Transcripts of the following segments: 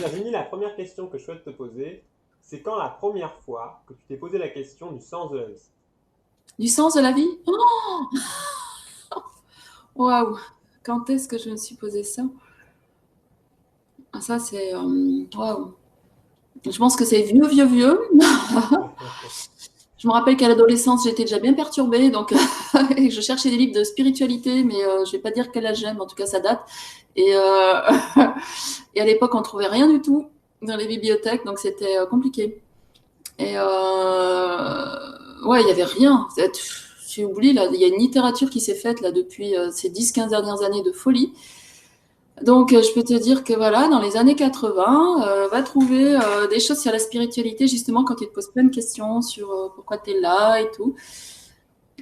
Virginie, la première question que je souhaite te poser, c'est quand la première fois que tu t'es posé la question du sens de la vie? Du sens de la vie? Waouh! Quand est-ce que je me suis posé ça? Ah, ça, c'est. Waouh! Je pense que c'est vieux, vieux, vieux. Je me rappelle qu'à l'adolescence, j'étais déjà bien perturbée, donc et je cherchais des livres de spiritualité, mais je vais pas dire quel âge j'aime, en tout cas, ça date. Et, et à l'époque, on trouvait rien du tout dans les bibliothèques, donc c'était compliqué. Et ouais, il y avait rien. Tu oublies, là, il y a une littérature qui s'est faite là depuis ces 10-15 dernières années de folie. Donc, je peux te dire que voilà, dans les années 80, va trouver des choses sur la spiritualité, justement, quand tu te poses plein de questions sur pourquoi tu es là et tout.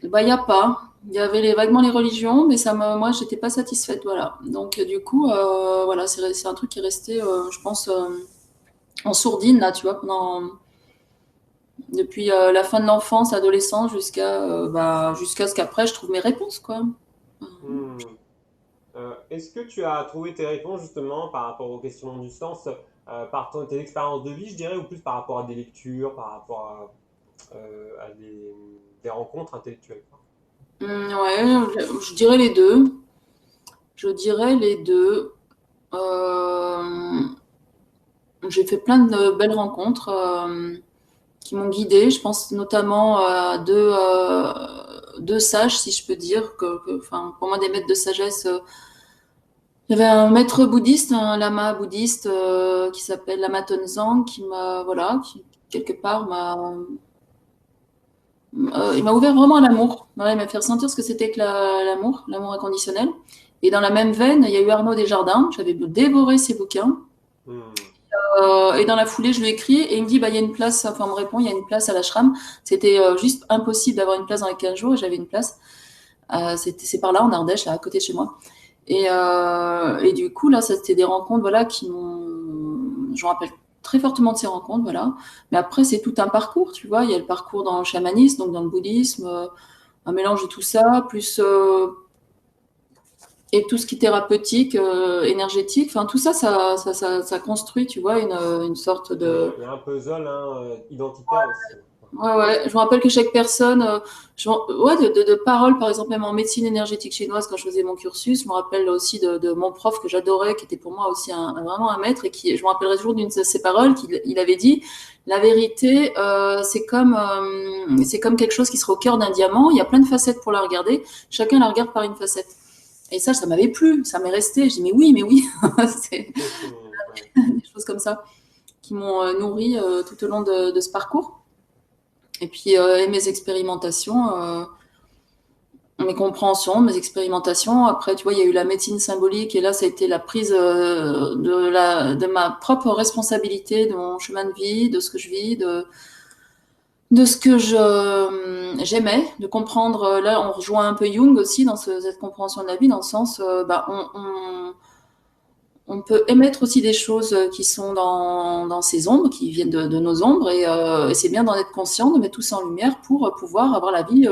Bah, il n'y a pas. Il y avait vaguement les religions, mais moi, j'étais pas satisfaite, voilà. Donc, du coup, voilà, c'est un truc qui est resté, je pense, en sourdine, là, tu vois, depuis la fin de l'enfance, adolescence, jusqu'à ce qu'après, je trouve mes réponses, quoi. Hmm. Est-ce que tu as trouvé tes réponses justement par rapport aux questions du sens, par tes expériences de vie, je dirais, ou plus par rapport à des lectures, par rapport à des rencontres intellectuelles, quoi? Ouais, je dirais les deux. Je dirais les deux. Euh, j'ai fait plein de belles rencontres qui m'ont guidée. Je pense notamment à deux sages, si je peux dire, enfin, pour moi, des maîtres de sagesse. Il y avait un maître bouddhiste, un lama bouddhiste qui s'appelle Lama Tenzang, qui quelque part il m'a ouvert vraiment à l'amour. Voilà, il m'a fait ressentir ce que c'était que l'amour inconditionnel. Et dans la même veine, il y a eu Arnaud Desjardins. J'avais dévoré ses bouquins. Hmm. Et dans la foulée, je lui ai écrit et il me dit, bah, il y a une place, enfin, on me répond, il y a une place à l'ashram. C'était juste impossible d'avoir une place dans les 15 jours et j'avais une place. C'est par là, en Ardèche, là, à côté de chez moi. Et du coup, là, c'était des rencontres, voilà, je me rappelle très fortement de ces rencontres, voilà. Mais après, c'est tout un parcours, tu vois. Il y a le parcours dans le chamanisme, donc dans le bouddhisme, un mélange de tout ça, plus et tout ce qui est thérapeutique, énergétique, enfin tout ça, ça construit, tu vois, une sorte de. Il y a un puzzle hein, identitaire aussi. Ouais, ouais. Je me rappelle que chaque personne, ouais, de paroles, par exemple, même en médecine énergétique chinoise, quand je faisais mon cursus, je me rappelle aussi de mon prof que j'adorais, qui était pour moi aussi vraiment un maître, et je me rappellerai toujours d'une de ses paroles, qu'il il avait dit, la vérité, c'est comme quelque chose qui serait au cœur d'un diamant, il y a plein de facettes pour la regarder, chacun la regarde par une facette. Et ça m'avait plu, ça m'est resté. Je dis, mais oui, c'est Ouais. des choses comme ça qui m'ont nourri tout au long de ce parcours. Et puis, et mes expérimentations, mes compréhensions, mes expérimentations. Après, tu vois, il y a eu la médecine symbolique et là, ça a été la prise de ma propre responsabilité, de mon chemin de vie, de ce que je vis, de ce que j'aimais, de comprendre. Là, on rejoint un peu Jung aussi dans cette compréhension de la vie, dans le sens, on peut émettre aussi des choses qui sont dans ces ombres, qui viennent de nos ombres, et c'est bien d'en être conscient, de mettre tout ça en lumière pour pouvoir avoir la vie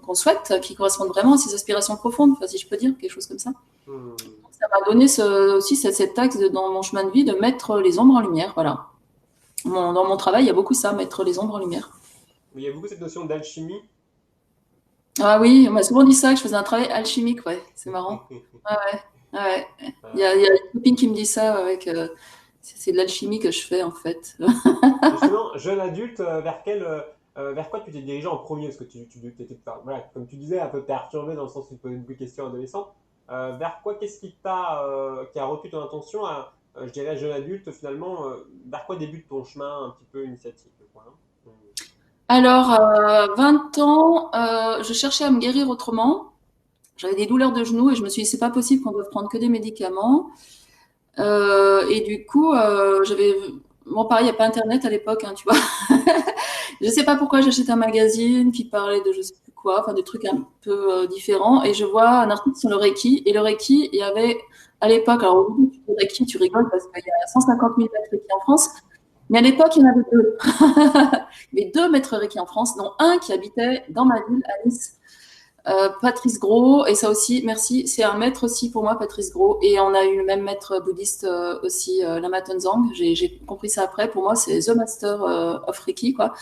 qu'on souhaite, qui correspond vraiment à ses aspirations profondes, enfin, si je peux dire, quelque chose comme ça. Hmm. Ça m'a donné aussi cet axe dans mon chemin de vie de mettre les ombres en lumière, voilà. Dans mon travail, il y a beaucoup ça, mettre les ombres en lumière. Il y a beaucoup cette notion d'alchimie. Ah oui, on m'a souvent dit ça, que je faisais un travail alchimique, ouais, c'est marrant. Ah ouais, ah ouais. Il y a une copine qui me dit ça, avec, c'est de l'alchimie que je fais en fait. Justement, jeune adulte, vers quoi tu t'es dirigé en premier? Parce que étais, enfin, voilà, comme tu disais, un peu perturbé dans le sens où tu posais beaucoup de questions adolescentes. Vers quoi, qu'est-ce qui a retenu ton attention je dirais, jeune adulte, finalement, vers quoi débute ton chemin un petit peu initiatique, quoi, hein? Alors, 20 ans, je cherchais à me guérir autrement. J'avais des douleurs de genoux et je me suis dit, c'est pas possible qu'on doive prendre que des médicaments. Et du coup, bon, pareil, il n'y a pas Internet à l'époque, hein, tu vois. Je sais pas pourquoi j'achète un magazine qui parlait de je sais plus quoi, enfin des trucs un peu différents. Et je vois un article sur le Reiki. Et le Reiki, il y avait à l'époque, alors aujourd'hui, tu dis Reiki, tu rigoles parce qu'il y a 150 000 maîtres Reiki en France. Mais à l'époque, il y en avait deux. Il y avait deux maîtres Reiki en France, dont un qui habitait dans ma ville, à Nice. Patrice Gros, et ça aussi, merci, c'est un maître aussi pour moi, Patrice Gros. Et on a eu le même maître bouddhiste aussi, Lama Tenzang. J'ai compris ça après. Pour moi, c'est The Master of Reiki, quoi.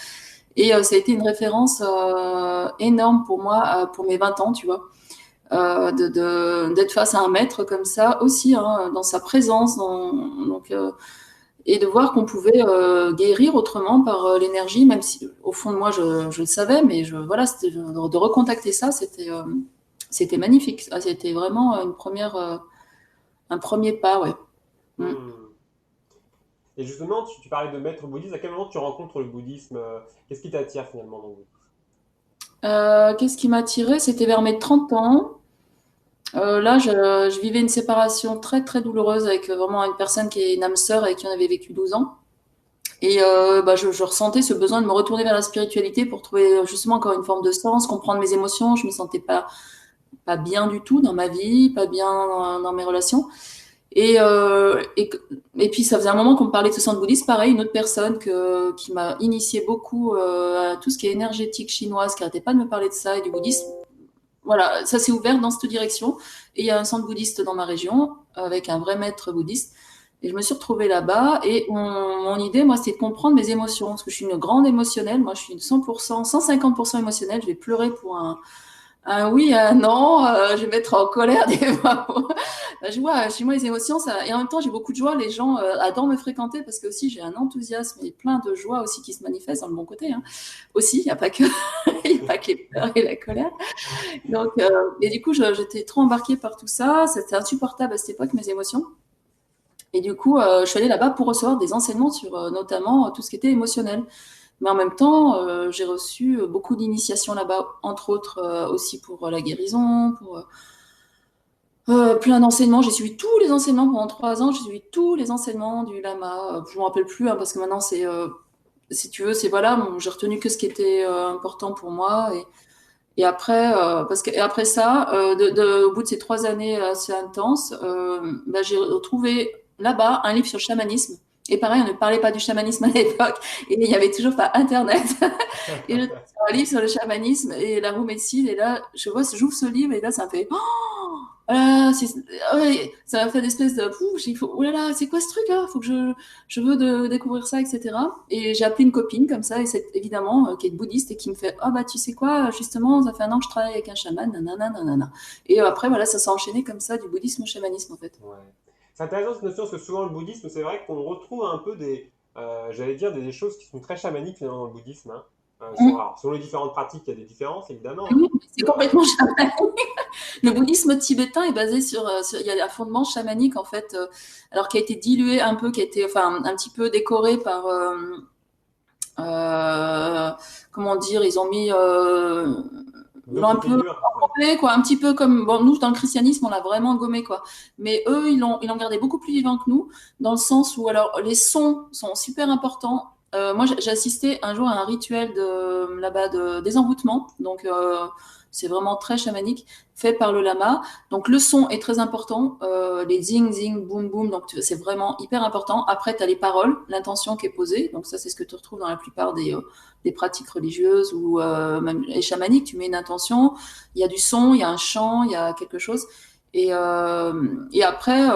Et ça a été une référence énorme pour moi, pour mes 20 ans, tu vois. D'être face à un maître comme ça aussi, hein, dans sa présence, donc, et de voir qu'on pouvait guérir autrement par l'énergie, même si au fond de moi je le savais, mais voilà, c'était de recontacter ça, c'était magnifique. Ah, c'était vraiment un premier pas, ouais. Mm. Hmm. Et justement, tu parlais de maître bouddhiste. À quel moment tu rencontres le bouddhisme? Qu'est-ce qui t'attire finalement dans le bouddhisme? Qu'est-ce qui m'a attirée? C'était vers mes 30 ans. Là, je vivais une séparation très très douloureuse avec vraiment une personne qui est une âme sœur et qui en avait vécu 12 ans. Et bah, je ressentais ce besoin de me retourner vers la spiritualité pour trouver justement encore une forme de sens, comprendre mes émotions. Je me sentais pas bien du tout dans ma vie, pas bien dans mes relations. Et, et puis ça faisait un moment qu'on me parlait de ce centre bouddhiste. Pareil, une autre personne qui m'a initié beaucoup à tout ce qui est énergétique chinoise, qui arrêtait pas de me parler de ça et du bouddhisme. Voilà, ça s'est ouvert dans cette direction. Et il y a un centre bouddhiste dans ma région avec un vrai maître bouddhiste. Et je me suis retrouvée là-bas. Et mon idée, moi, c'était de comprendre mes émotions. Parce que je suis une grande émotionnelle. Moi, je suis 100%, 150% émotionnelle. Je vais pleurer pour un oui, un non. Je vais mettre en colère des fois. Je vois chez moi les émotions. Ça... Et en même temps, j'ai beaucoup de joie. Les gens adorent me fréquenter parce que aussi, j'ai un enthousiasme et plein de joie aussi qui se manifestent dans le bon côté. Hein. Aussi, il n'y a pas que, il y a pas que les pleurs et la colère. Donc, et du coup, j'étais trop embarquée par tout ça. C'était insupportable à cette époque, mes émotions. Et du coup, je suis allée là-bas pour recevoir des enseignements sur notamment tout ce qui était émotionnel. Mais en même temps, j'ai reçu beaucoup d'initiations là-bas, entre autres aussi pour la guérison, pour plein d'enseignements. J'ai suivi tous les enseignements pendant 3 ans. J'ai suivi tous les enseignements du lama. Je ne me rappelle plus hein, parce que maintenant, si tu veux, c'est voilà, bon, j'ai retenu que ce qui était important pour moi. Et après, et après ça, au bout de ces 3 années assez intenses, bah, j'ai retrouvé là-bas un livre sur le chamanisme. Et pareil, on ne parlait pas du chamanisme à l'époque, et il n'y avait toujours pas Internet. Et je trouve un livre sur le chamanisme et la roue médecine, et là, j'ouvre ce livre, et là, ça me fait, ah, ouais, ça m'a fait une espèce de pouf, j'ai dit, oh là là, c'est quoi ce truc là? Faut que je veux découvrir ça, etc. Et j'ai appelé une copine comme ça, et c'est évidemment qui est bouddhiste et qui me fait, ah bah tu sais quoi, justement, ça fait un an que je travaille avec un chaman, nanana, nanana. Et après voilà, ça s'est enchaîné comme ça du bouddhisme au chamanisme en fait. Ouais. C'est intéressant cette notion parce que souvent le bouddhisme, c'est vrai qu'on retrouve un peu j'allais dire, des choses qui sont très chamaniques finalement dans le bouddhisme. Hein. Mm. Alors, sur les différentes pratiques, il y a des différences évidemment. Hein. Oui, c'est complètement chamanique. Le bouddhisme tibétain est basé il y a un fondement chamanique en fait, alors qui a été dilué un peu, qui a été enfin un petit peu décoré par euh, comment dire, ils ont mis ils l'ont un D'autres peu figures. Ouais. gommé, quoi, un petit peu comme bon, nous dans le christianisme on l'a vraiment gommé quoi, mais eux ils l'ont gardé beaucoup plus vivant que nous dans le sens où alors les sons sont super importants. Moi j'ai assisté un jour à un rituel de là-bas de désenvoûtement, donc c'est vraiment très chamanique fait par le lama. Donc le son est très important, les zing zing boum boum, donc c'est vraiment hyper important. Après tu as les paroles, l'intention qui est posée, donc ça c'est ce que tu retrouves dans la plupart des pratiques religieuses ou même les chamaniques, tu mets une intention, il y a du son, il y a un chant, il y a quelque chose. Et après,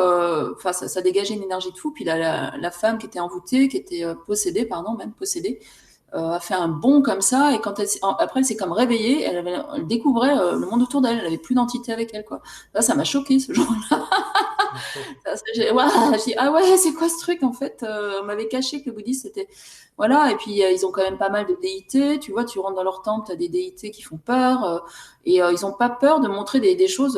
ça dégageait une énergie de fou. Puis la femme qui était envoûtée, qui était possédée, pardon, même possédée, a fait un bond comme ça. Et après, elle s'est comme réveillée. Elle découvrait le monde autour d'elle. Elle avait plus d'entité avec elle, quoi. Ça m'a choqué ce jour-là. J'ai dit, ah ouais, c'est quoi ce truc en fait on m'avait caché que le bouddhisme c'était. Voilà, et puis ils ont quand même pas mal de déités. Tu vois, tu rentres dans leur temple, tu as des déités qui font peur. Et ils n'ont pas peur de montrer des choses,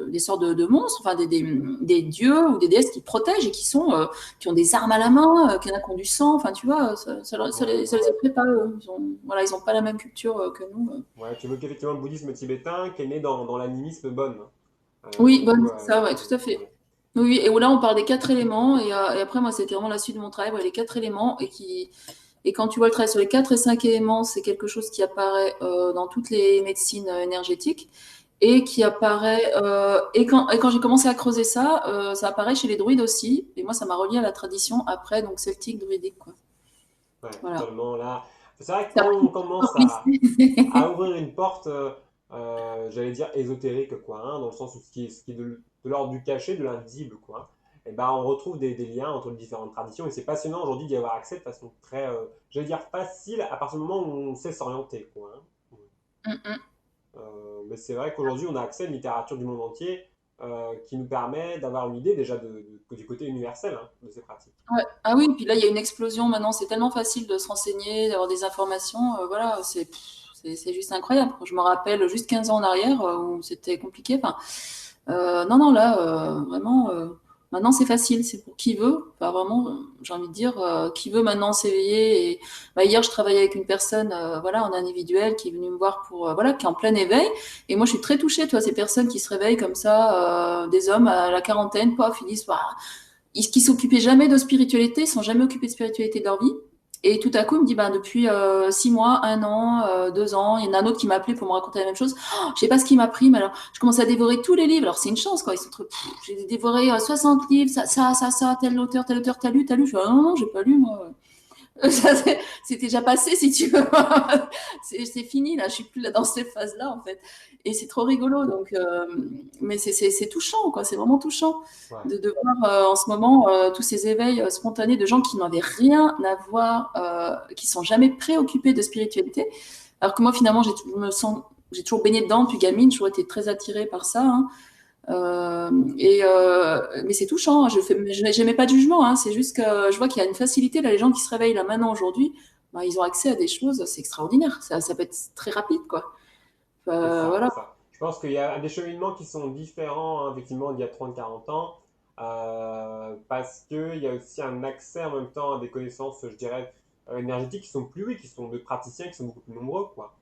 des sortes de monstres, enfin des dieux ou des déesses qui protègent et qui ont des armes à la main, qui ont du sang. Enfin, tu vois, ça les effraie pas. Voilà, ils n'ont pas la même culture que nous. Ouais, tu veux qu'effectivement le bouddhisme tibétain qui est né dans l'animisme Bon. Du Oui, coup, bonne, c'est ça, ouais, tout à fait. ouais. Oui, et là, on parle des 4 éléments, et après, moi, c'était vraiment la suite de mon travail, ouais, les 4 éléments, et quand tu vois le travail sur les 4 et 5 éléments, c'est quelque chose qui apparaît dans toutes les médecines énergétiques, et qui apparaît, et quand j'ai commencé à creuser ça, ça apparaît chez les druides aussi, et moi, ça m'a relié à la tradition après, donc celtique, druidique, quoi. Ouais, Voilà. totalement là. C'est vrai que Ça quand a on pris commence encore plus. à ouvrir une porte, j'allais dire ésotérique, quoi, hein, dans le sens où ce qui est de l'ordre du caché, de l'invisible, quoi. Et ben, on retrouve des liens entre les différentes traditions et c'est passionnant aujourd'hui d'y avoir accès de façon très, j'allais dire facile à partir du moment où on sait s'orienter, quoi, hein. Mm, mm. Mais c'est vrai qu'aujourd'hui, on a accès à une littérature du monde entier qui nous permet d'avoir une idée déjà du côté universel hein, de ces pratiques. Ouais. Ah oui, puis là, il y a une explosion maintenant. C'est tellement facile de se renseigner, d'avoir des informations. Voilà, c'est juste incroyable. Je me rappelle juste 15 ans en arrière où c'était compliqué. Enfin, non, non, là, vraiment, maintenant c'est facile. C'est pour qui veut. Enfin, vraiment, j'ai envie de dire, qui veut maintenant s'éveiller. Et bah, hier, je travaillais avec une personne, voilà, en individuel, qui est venue me voir pour, voilà, qui est en plein éveil. Et moi, je suis très touchée, toi, ces personnes qui se réveillent comme ça, des hommes à la quarantaine, pof, ils disent, bah, qui s'occupaient jamais de spiritualité, ils sont jamais occupés de spiritualité de leur vie. Et tout à coup, il me dit, ben, depuis 6 mois, un an, 2 ans, il y en a un autre qui m'a appelé pour me raconter la même chose. Oh, je sais pas ce qui m'a pris, mais alors, je commence à dévorer tous les livres. Alors, c'est une chance, quoi. Ils sont j'ai dévoré 60 livres, ça, tel auteur, t'as lu. Je dis, ah, non, non, j'ai pas lu, moi. C'était déjà passé, si tu veux. C'est fini, là. Je suis plus là dans ces phases-là, en fait. Et c'est trop rigolo. Donc, mais c'est touchant, quoi. C'est vraiment touchant Ouais. de voir en ce moment tous ces éveils spontanés de gens qui n'avaient rien à voir, qui sont jamais préoccupés de spiritualité. Alors que moi, finalement, j'ai toujours baigné dedans depuis gamine. J'ai toujours été très attirée par ça. Hein. Mais c'est touchant. J'aimais pas de jugement. Hein. C'est juste que je vois qu'il y a une facilité. Là, les gens qui se réveillent là maintenant aujourd'hui, bah, ils ont accès à des choses. C'est extraordinaire. Ça peut être très rapide, quoi. C'est ça, Voilà. c'est ça. Je pense qu'il y a des cheminements qui sont différents, hein, effectivement, d'il y a 30-40 ans, parce qu'il y a aussi un accès en même temps à des connaissances, je dirais, énergétiques qui sont plus, oui, qui sont de praticiens qui sont beaucoup plus nombreux, quoi.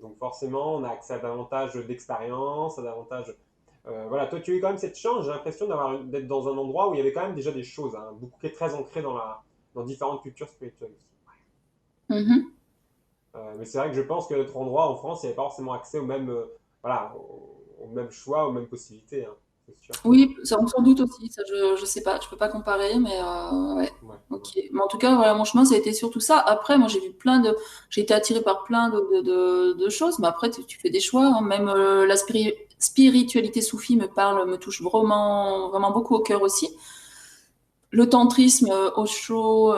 Donc forcément, on a accès à davantage d'expérience, à davantage... voilà, toi, tu as eu quand même cette chance, j'ai l'impression d'être dans un endroit où il y avait quand même déjà des choses, hein, beaucoup qui est très ancré dans différentes cultures spirituelles aussi. Mhm. Mais c'est vrai que je pense que notre endroit en France, il n'y avait pas forcément accès au même, voilà, au même choix, aux mêmes possibilités, hein, c'est sûr. Oui, sans doute aussi. Ça, je sais pas. Je peux pas comparer, mais ouais. Ouais, Ok. ouais. Mais en tout cas, voilà, mon chemin, ça a été surtout ça. Après, moi, j'ai été attirée par plein de choses. Mais après, tu fais des choix. Hein. Même la spiritualité soufie me parle, me touche vraiment, vraiment beaucoup au cœur aussi. Le tantrisme, Osho,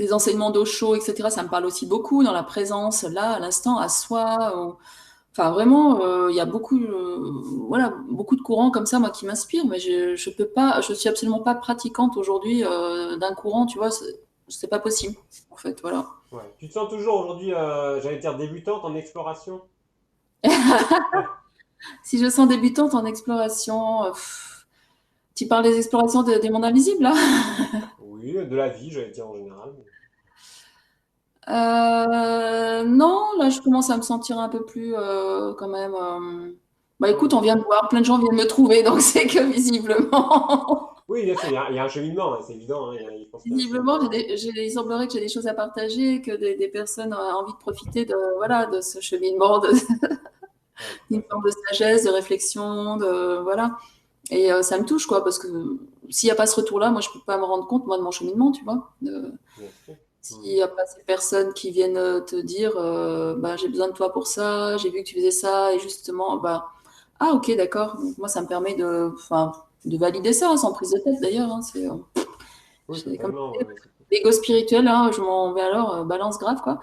les enseignements d'Osho, etc. Ça me parle aussi beaucoup dans la présence, là, à l'instant, à soi. Enfin, vraiment, il y a beaucoup, voilà, beaucoup de courants comme ça, moi, qui m'inspirent, mais je peux pas, je suis absolument pas pratiquante aujourd'hui d'un courant, tu vois, c'est pas possible, en fait, voilà. Ouais. Tu te sens toujours aujourd'hui, j'allais dire, débutante en exploration? Si je sens débutante en exploration, tu parles des explorations des mondes invisibles, là? Oui, de la vie, j'allais dire en général. Non, là, je commence à me sentir un peu plus, quand même. Bah, écoute, on vient de voir, plein de gens viennent me trouver, donc c'est que visiblement. Oui, bien sûr, il y a un cheminement, hein, c'est évident, hein, je pense qu'il y a un Visiblement, cheminement. il semblerait que j'ai des choses à partager, que des personnes ont envie de profiter de, voilà, de ce cheminement, Ouais, tout à d'une fait. forme de sagesse, de réflexion, voilà. Et ça me touche, quoi, parce que s'il n'y a pas ce retour-là, moi, je ne peux pas me rendre compte, moi, de mon cheminement, tu vois. Bien sûr. S'il Mhm. n'y a pas ces personnes qui viennent te dire, bah, j'ai besoin de toi pour ça, j'ai vu que tu faisais ça, et justement, bah, ah, ok, d'accord. Donc, moi, ça me permet enfin, de valider ça, hein, sans prise de tête, d'ailleurs. Hein, Oui, comme totalement. Ouais, l'ego spirituel, hein, je m'en vais alors, balance grave, quoi.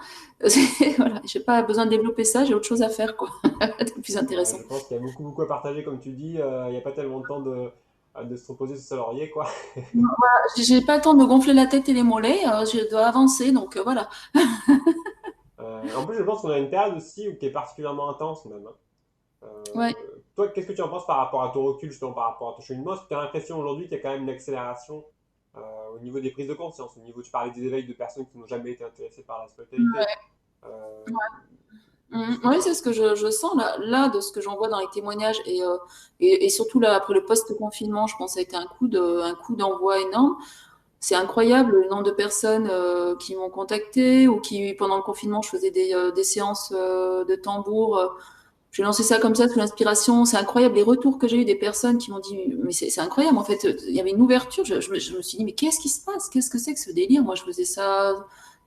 Voilà, j'ai pas besoin de développer ça, j'ai autre chose à faire, quoi, de plus ouais, intéressant. je pense qu'il y a beaucoup, beaucoup à partager, comme tu dis. Il n'y a pas tellement de temps de se reposer sur ce laurier, quoi. J'ai pas le temps de me gonfler la tête et les mollets, je dois avancer, donc voilà. En plus, je pense qu'on a une période aussi qui est particulièrement intense, même, hein. Ouais. Toi, qu'est-ce que tu en penses par rapport à ton recul, justement, par rapport à ton cheminement? Est-ce que tu as l'impression aujourd'hui qu'il y a quand même une accélération au niveau des prises de conscience, au niveau, tu parlais des éveils de personnes qui n'ont jamais été intéressées par la spiritualité. Euh, Oui, c'est ce que je sens là, de ce que j'en vois dans les témoignages et surtout là après le post-confinement, je pense que ça a été un coup d'envoi énorme. C'est incroyable le nombre de personnes qui m'ont contacté ou qui pendant le confinement je faisais des séances de tambour. J'ai lancé ça comme ça sous l'inspiration. C'est incroyable les retours que j'ai eu des personnes qui m'ont dit mais c'est incroyable en fait. Il y avait une ouverture. Je me suis dit mais qu'est-ce qui se passe? Qu'est-ce que c'est que ce délire? Moi je faisais ça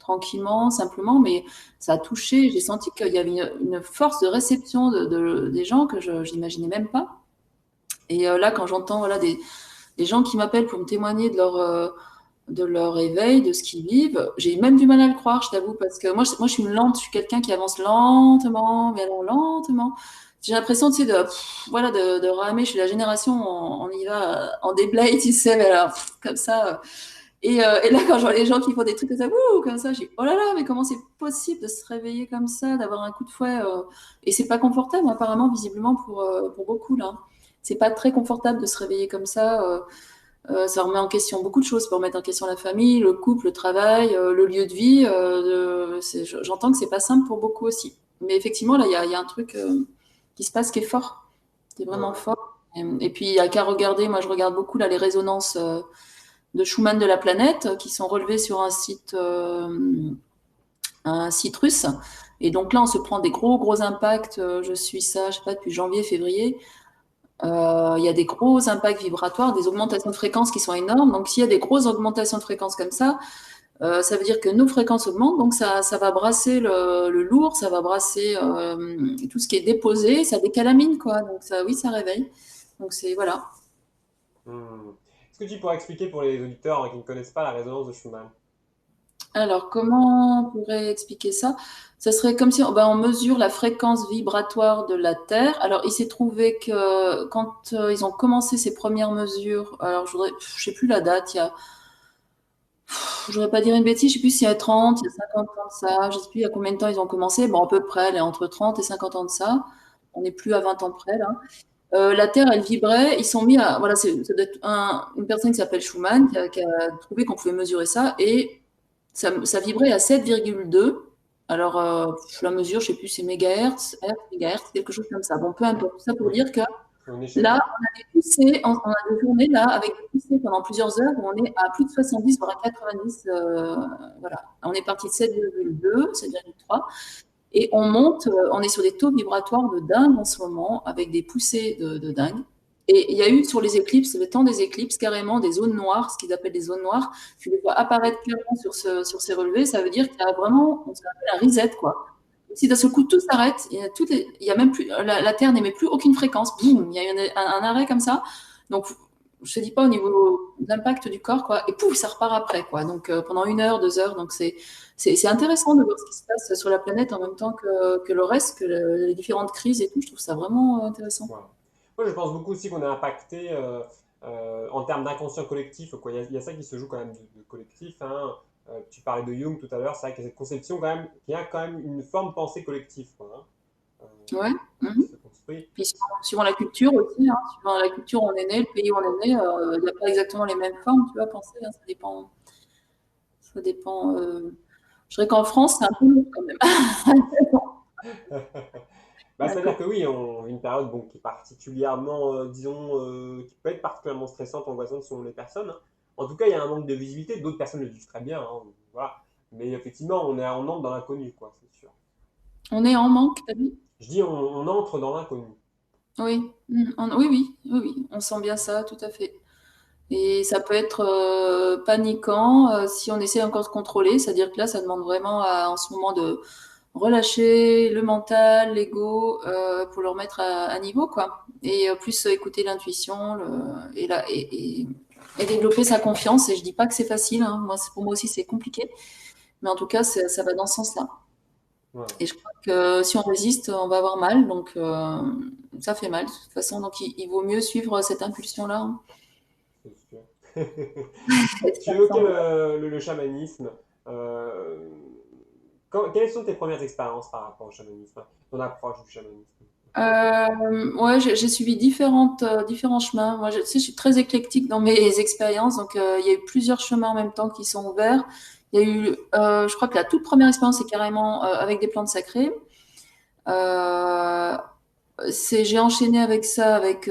tranquillement, simplement, mais ça a touché. J'ai senti qu'il y avait une force de réception des gens que je n'imaginais même pas. Et là, quand j'entends voilà, des gens qui m'appellent pour me témoigner de leur éveil, de ce qu'ils vivent, j'ai même du mal à le croire, je t'avoue, parce que moi, je suis une lente, je suis quelqu'un qui avance lentement, mais alors lentement. J'ai l'impression, tu sais, voilà, de ramer. Je suis la génération, on y va en déblai, tu sais, mais alors, comme ça. Et là, quand je vois les gens qui font des trucs comme ça, je dis, oh là là, mais comment c'est possible de se réveiller comme ça, d'avoir un coup de fouet et c'est pas confortable, apparemment, visiblement, pour beaucoup, là. C'est pas très confortable de se réveiller comme ça. Ça remet en question beaucoup de choses. Ça peut remettre en question la famille, le couple, le travail, le lieu de vie. J'entends que c'est pas simple pour beaucoup aussi. Mais effectivement, là, il y a un truc qui se passe qui est fort. C'est vraiment Ouais. fort. Et puis, il n'y a qu'à regarder. Moi, je regarde beaucoup là, les résonances de Schumann de la planète qui sont relevées sur un site russe. Et donc là, on se prend des gros impacts. Je suis ça, je sais pas, depuis janvier, février. Il y a des gros impacts vibratoires, des augmentations de fréquences qui sont énormes. Donc, s'il y a des grosses augmentations de fréquences comme ça veut dire que nos fréquences augmentent. Donc, ça va brasser le lourd, ça va brasser tout ce qui est déposé, ça décalamine, quoi. Donc, ça, oui, ça réveille. Donc, c'est voilà. Hmm. Est-ce que tu pourrais expliquer pour les auditeurs qui ne connaissent pas la résonance de Schumann? Alors, comment on pourrait expliquer ça? Ça serait comme si on mesure la fréquence vibratoire de la Terre. Alors, il s'est trouvé que quand ils ont commencé ces premières mesures, alors je sais plus la date, je voudrais pas dire une bêtise, je sais plus s'il y a 30, il y a 50 ans de ça, je sais plus il y a combien de temps ils ont commencé. Bon, à peu près, elle est entre 30 et 50 ans de ça. On n'est plus à 20 ans près, là. La Terre, elle vibrait. Ils sont mis à. Voilà, ça doit être une personne qui s'appelle Schumann qui a trouvé qu'on pouvait mesurer ça. Et ça vibrait à 7,2. Alors, la mesure, je sais plus, c'est mégahertz, hertz, mégahertz, quelque chose comme ça. Bon, peu importe. Tout ça pour Oui, dire que c'est une échelle. là, on a des journées là avec des poussées pendant plusieurs heures où on est à plus de 70, voire à 90. Voilà. On est parti de 7,2, 7,3. Et on monte, on est sur des taux vibratoires de dingue en ce moment, avec des poussées de dingue. Et il y a eu sur les éclipses, le temps des éclipses, carrément des zones noires, ce qu'ils appellent des zones noires. Tu les vois apparaître clairement sur ces relevés, ça veut dire qu'il y a vraiment, on appelle un reset, quoi. Si d'un seul coup tout s'arrête, il y a même plus, la Terre n'émet plus aucune fréquence, boum, il y a un arrêt comme ça. Donc, je te dis pas au niveau d'impact du corps, quoi, et pouf, ça repart après, quoi. Donc, pendant 1 heure, 2 heures, donc c'est intéressant de voir ce qui se passe sur la planète en même temps que le reste, les différentes crises et tout. Je trouve ça vraiment intéressant. Voilà. Moi, je pense beaucoup aussi qu'on est impacté en termes d'inconscient collectif, quoi. Il y a ça qui se joue quand même de collectif, hein. Tu parlais de Jung tout à l'heure, c'est vrai qu'il y a cette conception quand même, qu'il y a quand même une forme de pensée collective, quoi, hein, Ouais. qui Mhm. se construit. Puis suivant la culture aussi, hein, suivant la culture où on est né, le pays où on est né, il n'y a pas exactement les mêmes formes, tu vois, penser, hein, ça dépend. Ça dépend. Je dirais qu'en France, c'est un peu lourd quand même. Bah, c'est-à-dire que oui, on vit une période bon, qui est particulièrement, disons, qui peut être particulièrement stressante, angoissante selon les personnes, hein. En tout cas, il y a un manque de visibilité. D'autres personnes le vivent très bien, hein, voilà. Mais effectivement, on entre dans l'inconnu, quoi, c'est sûr. On est en manque, t'as dit? Je dis, on entre dans l'inconnu. Oui. Oui, oui, on sent bien ça, tout à fait. Et ça peut être paniquant si on essaie encore de contrôler, c'est-à-dire que là, ça demande vraiment en ce moment de relâcher le mental, l'ego, pour le remettre à niveau, quoi. Et plus écouter l'intuition et développer sa confiance. Et je dis pas que c'est facile, hein. Pour moi aussi, c'est compliqué. Mais en tout cas, ça va dans ce sens-là. Ouais, Et je crois que si on résiste, on va avoir mal. Donc, ça fait mal, de toute façon. Donc, il vaut mieux suivre cette impulsion-là, hein. c'est sûr. Et Tu ça me évoquais semble. le chamanisme. Euh, quelles sont tes premières expériences par rapport au chamanisme, ton approche du chamanisme? Ouais, j'ai suivi différents chemins. Moi, tu sais, je suis très éclectique dans mes expériences, donc il y a eu plusieurs chemins en même temps qui sont ouverts. Il y a eu, je crois que la toute première expérience, c'est carrément avec des plantes sacrées. Euh, j'ai enchaîné avec ça, avec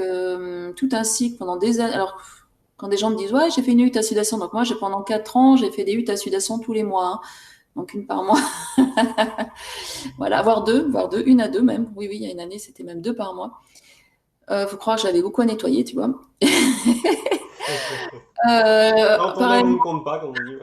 tout un cycle pendant des années. Alors, quand des gens me disent, ouais, j'ai fait une hutte à sudation, donc moi, pendant 4 ans, j'ai fait des huttes à sudation tous les mois, hein. Donc une par mois. Voilà, voire deux, une à deux même. Oui, oui, il y a une année, c'était même deux par mois. Faut croire que j'avais beaucoup à nettoyer, tu vois. Quand on Pareil, aime, on ne compte pas, comme on dit.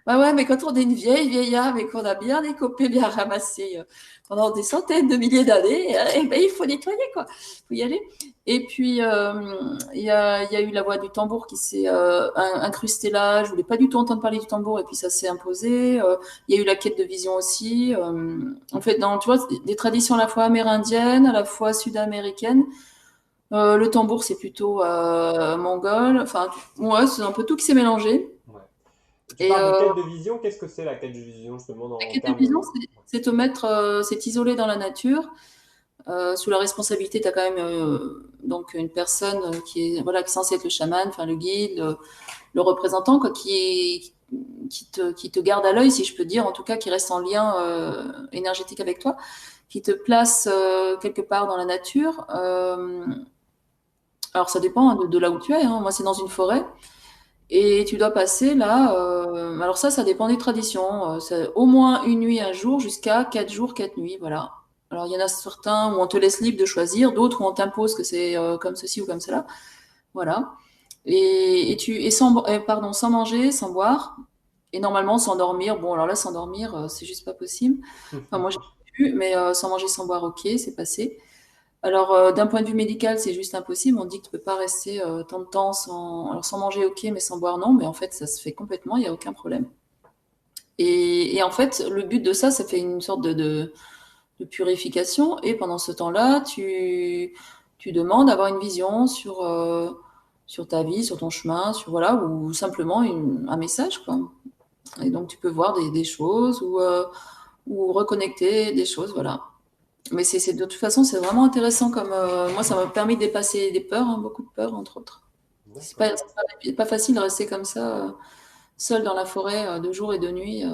Bah ouais, mais quand on est une vieille âme et qu'on a bien écopé, bien ramassé pendant des centaines de milliers d'années, eh ben, il faut nettoyer, quoi. Il faut y aller. Et puis, il y a eu la voix du tambour qui s'est incrustée là. Je voulais pas du tout entendre parler du tambour et puis ça s'est imposé. Il y a eu la quête de vision aussi. En fait, dans, tu vois, des traditions à la fois amérindiennes, à la fois sud-américaines. Le tambour, c'est plutôt mongol. Enfin, ouais, c'est un peu tout qui s'est mélangé. Ouais. Tu Et parles de quête de vision. Qu'est-ce que c'est la quête de vision, justement, la en quête de termes vision, de... c'est te mettre, c'est t'isoler dans la nature, sous la responsabilité. Tu as quand même donc une personne qui est voilà qui est censée être le chaman, enfin le guide, le représentant, quoi, qui te garde à l'œil, si je peux dire, en tout cas, qui reste en lien énergétique avec toi, qui te place quelque part dans la nature. Alors ça dépend hein, de là où tu es. Hein. Moi, c'est dans une forêt. Et tu dois passer là, alors ça dépend des traditions. C'est au moins une nuit, un jour, jusqu'à 4 jours, 4 nuits, voilà. Alors il y en a certains où on te laisse libre de choisir, d'autres où on t'impose que c'est comme ceci ou comme cela, voilà. Et pardon, sans manger, sans boire, et normalement sans dormir. Bon, alors là, sans dormir, c'est juste pas possible. Enfin, moi j'ai pu, mais sans manger, sans boire, ok, c'est passé. Alors, d'un point de vue médical, c'est juste impossible. On dit que tu peux pas rester tant de temps sans, alors, sans manger, ok, mais sans boire, non. Mais en fait, ça se fait complètement, il n'y a aucun problème. Et en fait, le but de ça, ça fait une sorte de purification. Et pendant ce temps-là, tu demandes d'avoir une vision sur ta vie, sur ton chemin, sur voilà, ou simplement un message, quoi. Et donc, tu peux voir des choses ou reconnecter des choses, voilà. Mais de toute façon, c'est vraiment intéressant comme moi, ça m'a permis de dépasser des peurs, hein, beaucoup de peurs, entre autres. D'accord. C'est pas facile de rester comme ça, seul dans la forêt, de jour et de nuit.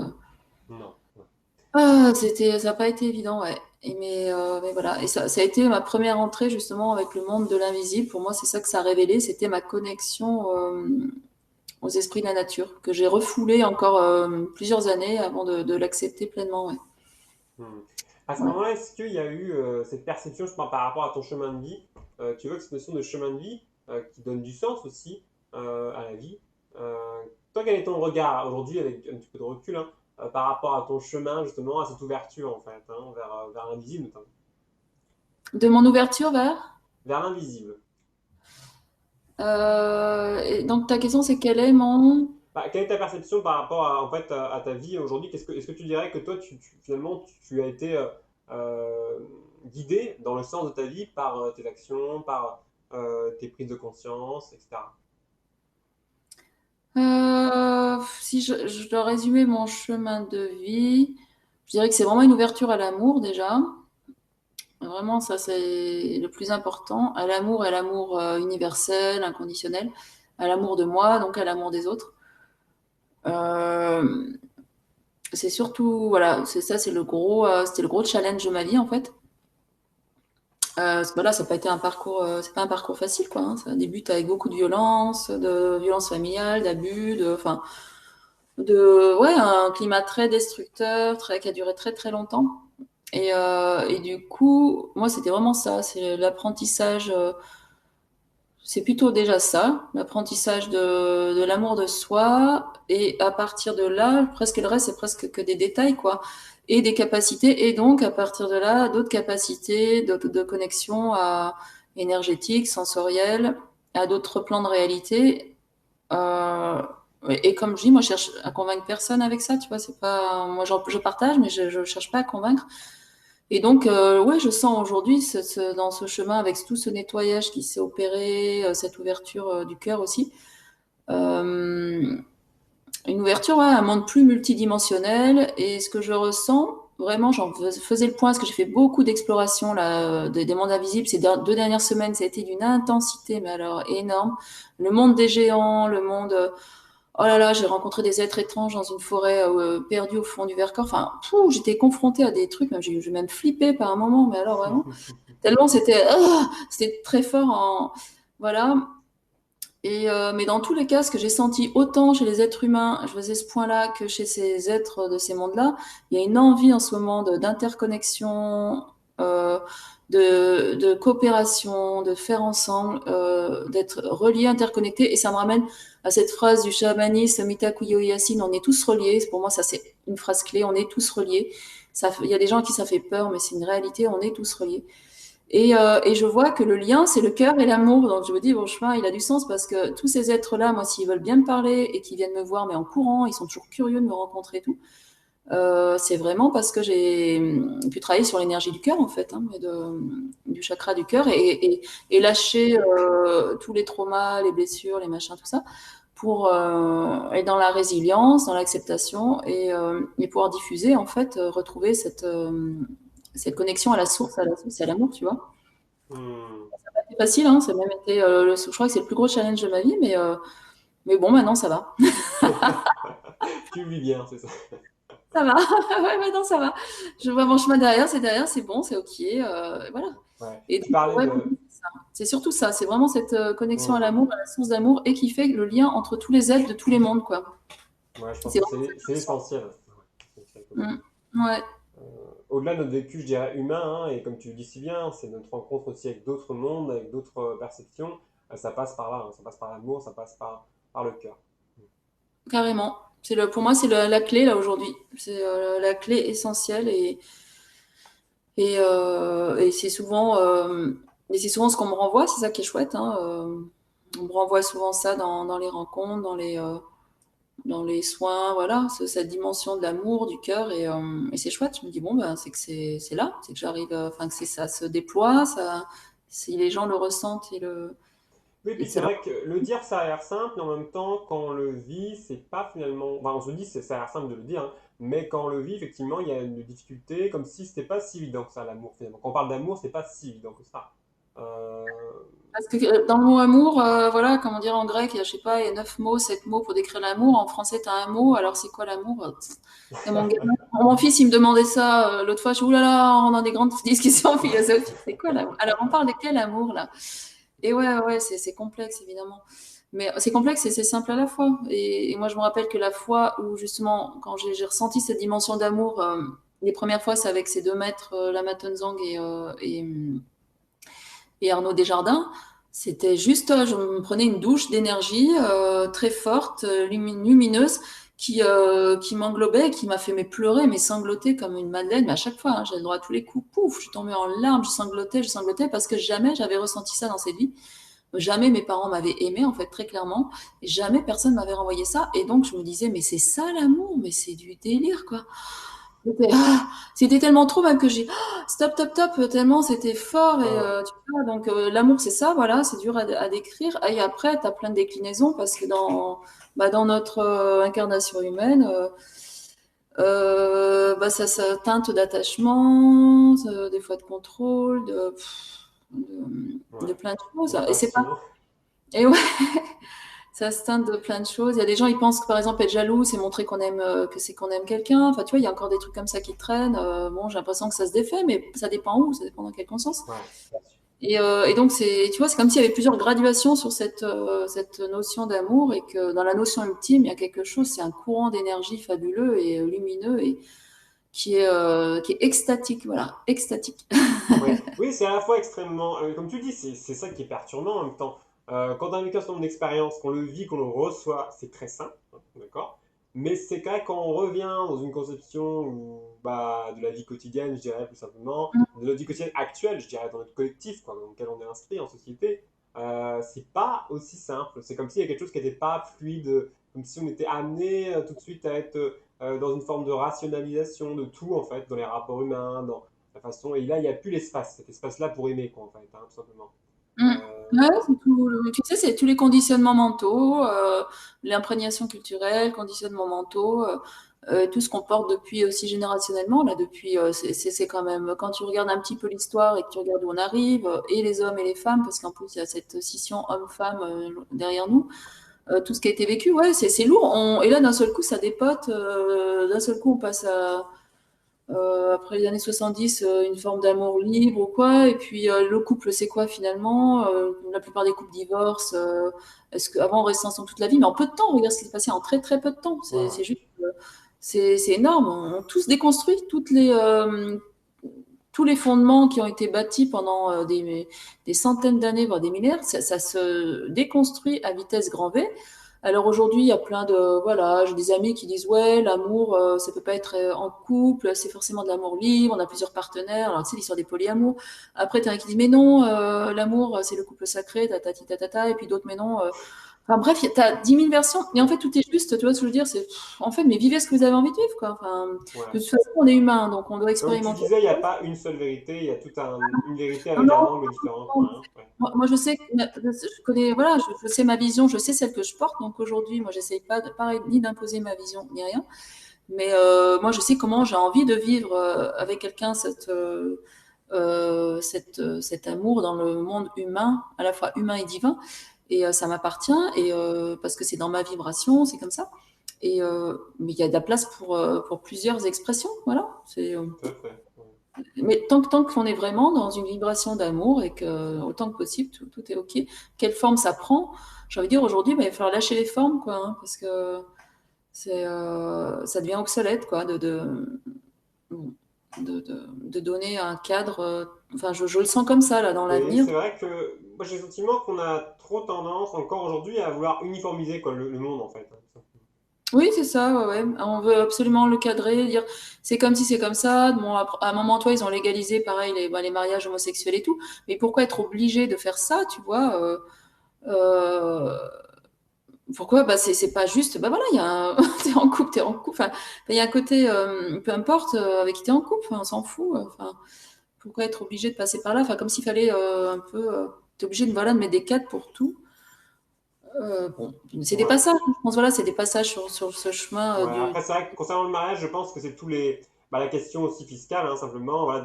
Non. Non. Ça n'a pas été évident, ouais. Mais voilà. Et ça a été ma première entrée justement avec le monde de l'invisible. Pour moi, c'est ça que ça a révélé. C'était ma connexion aux esprits de la nature, que j'ai refoulé encore plusieurs années avant de l'accepter pleinement, ouais. Hmm. À ce Ouais. moment-là, est-ce qu'il y a eu cette perception, je parle par rapport à ton chemin de vie, tu vois que cette notion de chemin de vie qui donne du sens aussi à la vie. Toi, quel est ton regard aujourd'hui avec un petit peu de recul hein, par rapport à ton chemin justement, à cette ouverture en fait, hein, vers l'invisible notamment. De mon ouverture vers Vers l'invisible. et donc ta question c'est quel est mon... Bah, quelle est ta perception par rapport à, en fait, à ta vie aujourd'hui? Est-ce que tu dirais que toi, finalement, tu as été euh, guidé dans le sens de ta vie par tes actions, par tes prises de conscience, etc. Si je dois résumer mon chemin de vie, je dirais que c'est vraiment une ouverture à l'amour déjà. Vraiment, ça c'est le plus important. À l'amour universel, inconditionnel, à l'amour de moi, donc à l'amour des autres. Euh, c'est surtout, voilà, c'est ça, c'était le gros challenge de ma vie en fait. Parce que, voilà, ça n'a pas été un parcours, c'est pas un parcours facile quoi. Hein. Ça débute avec beaucoup de violence familiale, d'abus, enfin, ouais, un climat très destructeur, qui a duré très très longtemps. Et du coup, moi, c'était vraiment ça, c'est l'apprentissage, c'est plutôt déjà ça, l'apprentissage de l'amour de soi. Et à partir de là, presque le reste, c'est presque que des détails, quoi. Et des capacités, et donc à partir de là, d'autres capacités de connexion énergétique, sensorielle, à d'autres plans de réalité. Euh, et comme je dis, moi, je cherche à convaincre personne avec ça, tu vois. C'est pas, moi, je partage, mais je cherche pas à convaincre. Et donc, ouais, je sens aujourd'hui, dans ce chemin, avec tout ce nettoyage qui s'est opéré, cette ouverture du cœur aussi, euh, une ouverture, ouais, à un monde plus multidimensionnel. Et ce que je ressens, vraiment, j'en faisais le point, parce que j'ai fait beaucoup d'exploration là, des mondes invisibles. Ces 2 dernières semaines, ça a été d'une intensité, mais alors énorme. Le monde des géants, le monde oh là là, j'ai rencontré des êtres étranges dans une forêt perdue au fond du Vercors. Enfin, j'étais confrontée à des trucs, j'ai même flippé par un moment, mais alors vraiment, tellement c'était très fort voilà. Mais dans tous les cas, ce que j'ai senti autant chez les êtres humains, je faisais ce point-là, que chez ces êtres de ces mondes-là, il y a une envie en ce moment d'interconnexion, euh, de coopération, de faire ensemble, d'être reliés, interconnectés. Et ça me ramène à cette phrase du chamanisme, Mitakuyo Yasin, on est tous reliés. Pour moi, ça, c'est une phrase clé, on est tous reliés. Il y a des gens à qui ça fait peur, mais c'est une réalité, on est tous reliés. Et je vois que le lien, c'est le cœur et l'amour. Donc je me dis, bon chemin, il a du sens parce que tous ces êtres-là, moi, s'ils veulent bien me parler et qu'ils viennent me voir, mais en courant, ils sont toujours curieux de me rencontrer et tout. C'est vraiment parce que j'ai pu travailler sur l'énergie du cœur, en fait, hein, du chakra du cœur et lâcher tous les traumas, les blessures, les machins, tout ça, pour être dans la résilience, dans l'acceptation et pouvoir diffuser, en fait, retrouver cette connexion à la source et à l'amour, tu vois. Hmm. C'est facile, hein, ça a même été, je crois que c'est le plus gros challenge de ma vie, mais bon, maintenant ça va. Tu vis bien, c'est ça. Ça va, ouais, ouais, non, ça va. Je vois mon chemin derrière, c'est bon, c'est ok, voilà. Ouais. Et Tu donc, parlais ouais, de. c'est surtout ça, c'est vraiment cette connexion à Hmm. l'amour, à la source d'amour, et qui fait le lien entre tous les êtres de tous les mondes, quoi. Ouais, je pense C'est que vraiment c'est cette notion. essentiel. Ouais, c'est Mm. Ouais, au-delà de notre vécu, je dirais humain, hein, et comme tu le dis si bien, c'est notre rencontre aussi avec d'autres mondes, avec d'autres perceptions. Ça passe par là, hein, ça passe par l'amour, ça passe par le cœur. carrément. Pour moi, c'est la clé, là, aujourd'hui. C'est la clé essentielle et c'est souvent ce qu'on me renvoie, c'est ça qui est chouette, hein. On me renvoie souvent ça dans les rencontres, dans les soins, voilà, cette dimension de l'amour, du cœur, et c'est chouette. Je me dis, bon, ben, c'est que c'est là, c'est que j'arrive, enfin, que ça se déploie, si les gens le ressentent Oui, et puis que c'est c'est là. vrai que le dire, ça a l'air simple, mais en même temps, quand on le vit, c'est pas finalement. Enfin, on se dit, ça a l'air simple de le dire, hein, mais quand on le vit, effectivement, il y a une difficulté, comme si c'était pas si évident que ça, l'amour, finalement. Quand on parle d'amour, c'est pas si évident que ça. Euh, Parce que dans le mot amour, voilà, comment dire en grec, il y a, je sais pas, il y a 9 mots, 7 mots pour décrire l'amour. En français, tu as un mot, alors c'est quoi l'amour? Et mon fils, il me demandait ça l'autre fois. Je dis, oulala, on a des grandes discussions philosophiques. C'est quoi l'amour? Alors, on parle de quel amour, là? Et ouais, ouais, c'est complexe, évidemment. Mais c'est complexe et c'est simple à la fois. Et moi, je me rappelle que la fois où, justement, quand j'ai ressenti cette dimension d'amour, les premières fois, c'est avec ces 2 maîtres, Lama Tenzang et Arnaud Desjardins. C'était juste, je me prenais une douche d'énergie très forte, lumineuse, qui m'englobait, qui m'a fait pleurer, mais sangloter comme une madeleine. Mais à chaque fois, hein, j'ai le droit à tous les coups. Pouf, je suis tombée en larmes, je sanglotais parce que jamais j'avais ressenti ça dans cette vie. Jamais mes parents m'avaient aimé, en fait, très clairement. Et jamais personne m'avait renvoyé ça. Et donc, je me disais, mais c'est ça l'amour, mais c'est du délire, quoi. C'était tellement trop même que j'ai stop, stop, stop, tellement c'était fort. Et un- tu vois, donc l'amour, c'est ça, voilà, c'est dur à décrire. Et après, tu as plein de déclinaisons parce que dans notre incarnation humaine, ça teinte d'attachement, des fois de contrôle, de ouais. plein de choses. Et c'est pas. D'appassion. Et ouais, ça se teinte de plein de choses. Il y a des gens, ils pensent que par exemple être jaloux, c'est montrer qu'on aime, que c'est qu'on aime quelqu'un. Enfin, tu vois, il y a encore des trucs comme ça qui traînent. Bon, j'ai l'impression que ça se défait, mais ça dépend où, ça dépend dans quelle conscience. Ouais, bien sûr. Et donc, tu vois, c'est comme s'il y avait plusieurs graduations sur cette notion d'amour et que dans la notion ultime, il y a quelque chose, c'est un courant d'énergie fabuleux et lumineux et qui est extatique, voilà, extatique. Ouais. Oui, c'est à la fois extrêmement. Comme tu dis, c'est ça qui est perturbant en même temps. Quand on a vécu un certain nombre d'expériences, qu'on le vit, qu'on le reçoit, c'est très simple, hein, d'accord? Mais c'est quand quand on revient dans une conception bah, de la vie quotidienne, je dirais plus simplement, de notre vie quotidienne actuelle, je dirais dans notre collectif, quoi, dans lequel on est inscrit en société, c'est pas aussi simple. C'est comme s'il y a quelque chose qui n'était pas fluide, comme si on était amené tout de suite à être dans une forme de rationalisation de tout, en fait, dans les rapports humains, dans la façon. Et là, il n'y a plus l'espace, cet espace-là pour aimer, quoi, en fait, hein, tout simplement. Mm. Euh, Ouais, tu sais, c'est tous les conditionnements mentaux, l'imprégnation culturelle, conditionnements mentaux, tout ce qu'on porte depuis aussi générationnellement. Là, depuis, c'est quand même, quand tu regardes un petit peu l'histoire et que tu regardes où on arrive, et les hommes et les femmes, parce qu'en plus, il y a cette scission homme-femme derrière nous, tout ce qui a été vécu, ouais, c'est lourd. Et là, d'un seul coup, ça dépote, d'un seul coup, on passe après les années 70, une forme d'amour libre ou quoi. Et puis le couple, c'est quoi finalement? La plupart des couples divorcent. Est-ce qu'avant, on restait ensemble toute la vie? Mais en peu de temps, regarde ce qui s'est passé en très très peu de temps. voilà. C'est juste, c'est énorme. On a tous déconstruit tous les fondements qui ont été bâtis pendant des centaines d'années, voire des millénaires. Ça se déconstruit à vitesse grand V. Alors aujourd'hui, il y a plein de, voilà, j'ai des amis qui disent ouais, l'amour, ça peut pas être en couple, c'est forcément de l'amour libre, on a plusieurs partenaires. Alors tu sais l'histoire des polyamours. Après, t'as un qui dit mais non, l'amour, c'est le couple sacré, tatati tatata, et puis d'autres mais non. Enfin bref, t'as 10 000 versions, et en fait tout est juste. Tu vois ce que je veux dire? C'est en fait, mais vivez ce que vous avez envie de vivre, quoi. Enfin, Ouais. de toute façon, on est humain, donc on doit Comme tu expérimenter disais, il des n'y a choses. pas une seule vérité, il y a une vérité Non, avec un non, angle différent, quoi. non, Hein. Ouais. moi, je sais, je connais, voilà, je sais ma vision, je sais celle que je porte. Donc aujourd'hui, moi, j'essaye pas, pareil, ni d'imposer ma vision, ni rien. Mais moi, je sais comment j'ai envie de vivre avec quelqu'un cet amour dans le monde humain, à la fois humain et divin. Et ça m'appartient, et parce que c'est dans ma vibration, c'est comme ça. Et mais il y a de la place pour plusieurs expressions, voilà. Tout à fait. Ouais. Mais tant qu'on est vraiment dans une vibration d'amour et que autant que possible, tout est OK. Quelle forme ça prend? J'ai envie de dire aujourd'hui, bah, il va falloir lâcher les formes, quoi, hein, parce que ça devient obsolète, quoi, de donner un cadre. Enfin, je le sens comme ça, là, dans Et l'avenir. c'est vrai que moi j'ai le sentiment qu'on a trop tendance encore aujourd'hui à vouloir uniformiser quoi, le monde en fait. Hein. Oui, c'est ça, ouais, ouais. On veut absolument le cadrer, dire c'est comme si c'est comme ça. Bon, à un moment, toi, ils ont légalisé, pareil, les mariages homosexuels et tout. Mais pourquoi être obligé de faire ça, tu vois euh, Pourquoi? Bah, c'est pas juste. Bah voilà, il y a un... t'es en couple, t'es en couple. Enfin, il y a un côté, peu importe avec qui t'es en couple, enfin, on s'en fout. Enfin, pourquoi être obligé de passer par là? Enfin, comme s'il fallait un peu. T'es obligé de, voilà, de mettre des cadres pour tout. Bon, c'est des Ouais. passages. Je pense, voilà, c'est des passages sur ce chemin Ouais. du. Après c'est vrai que concernant le mariage, je pense que c'est bah, la question aussi fiscale, hein, simplement, voilà,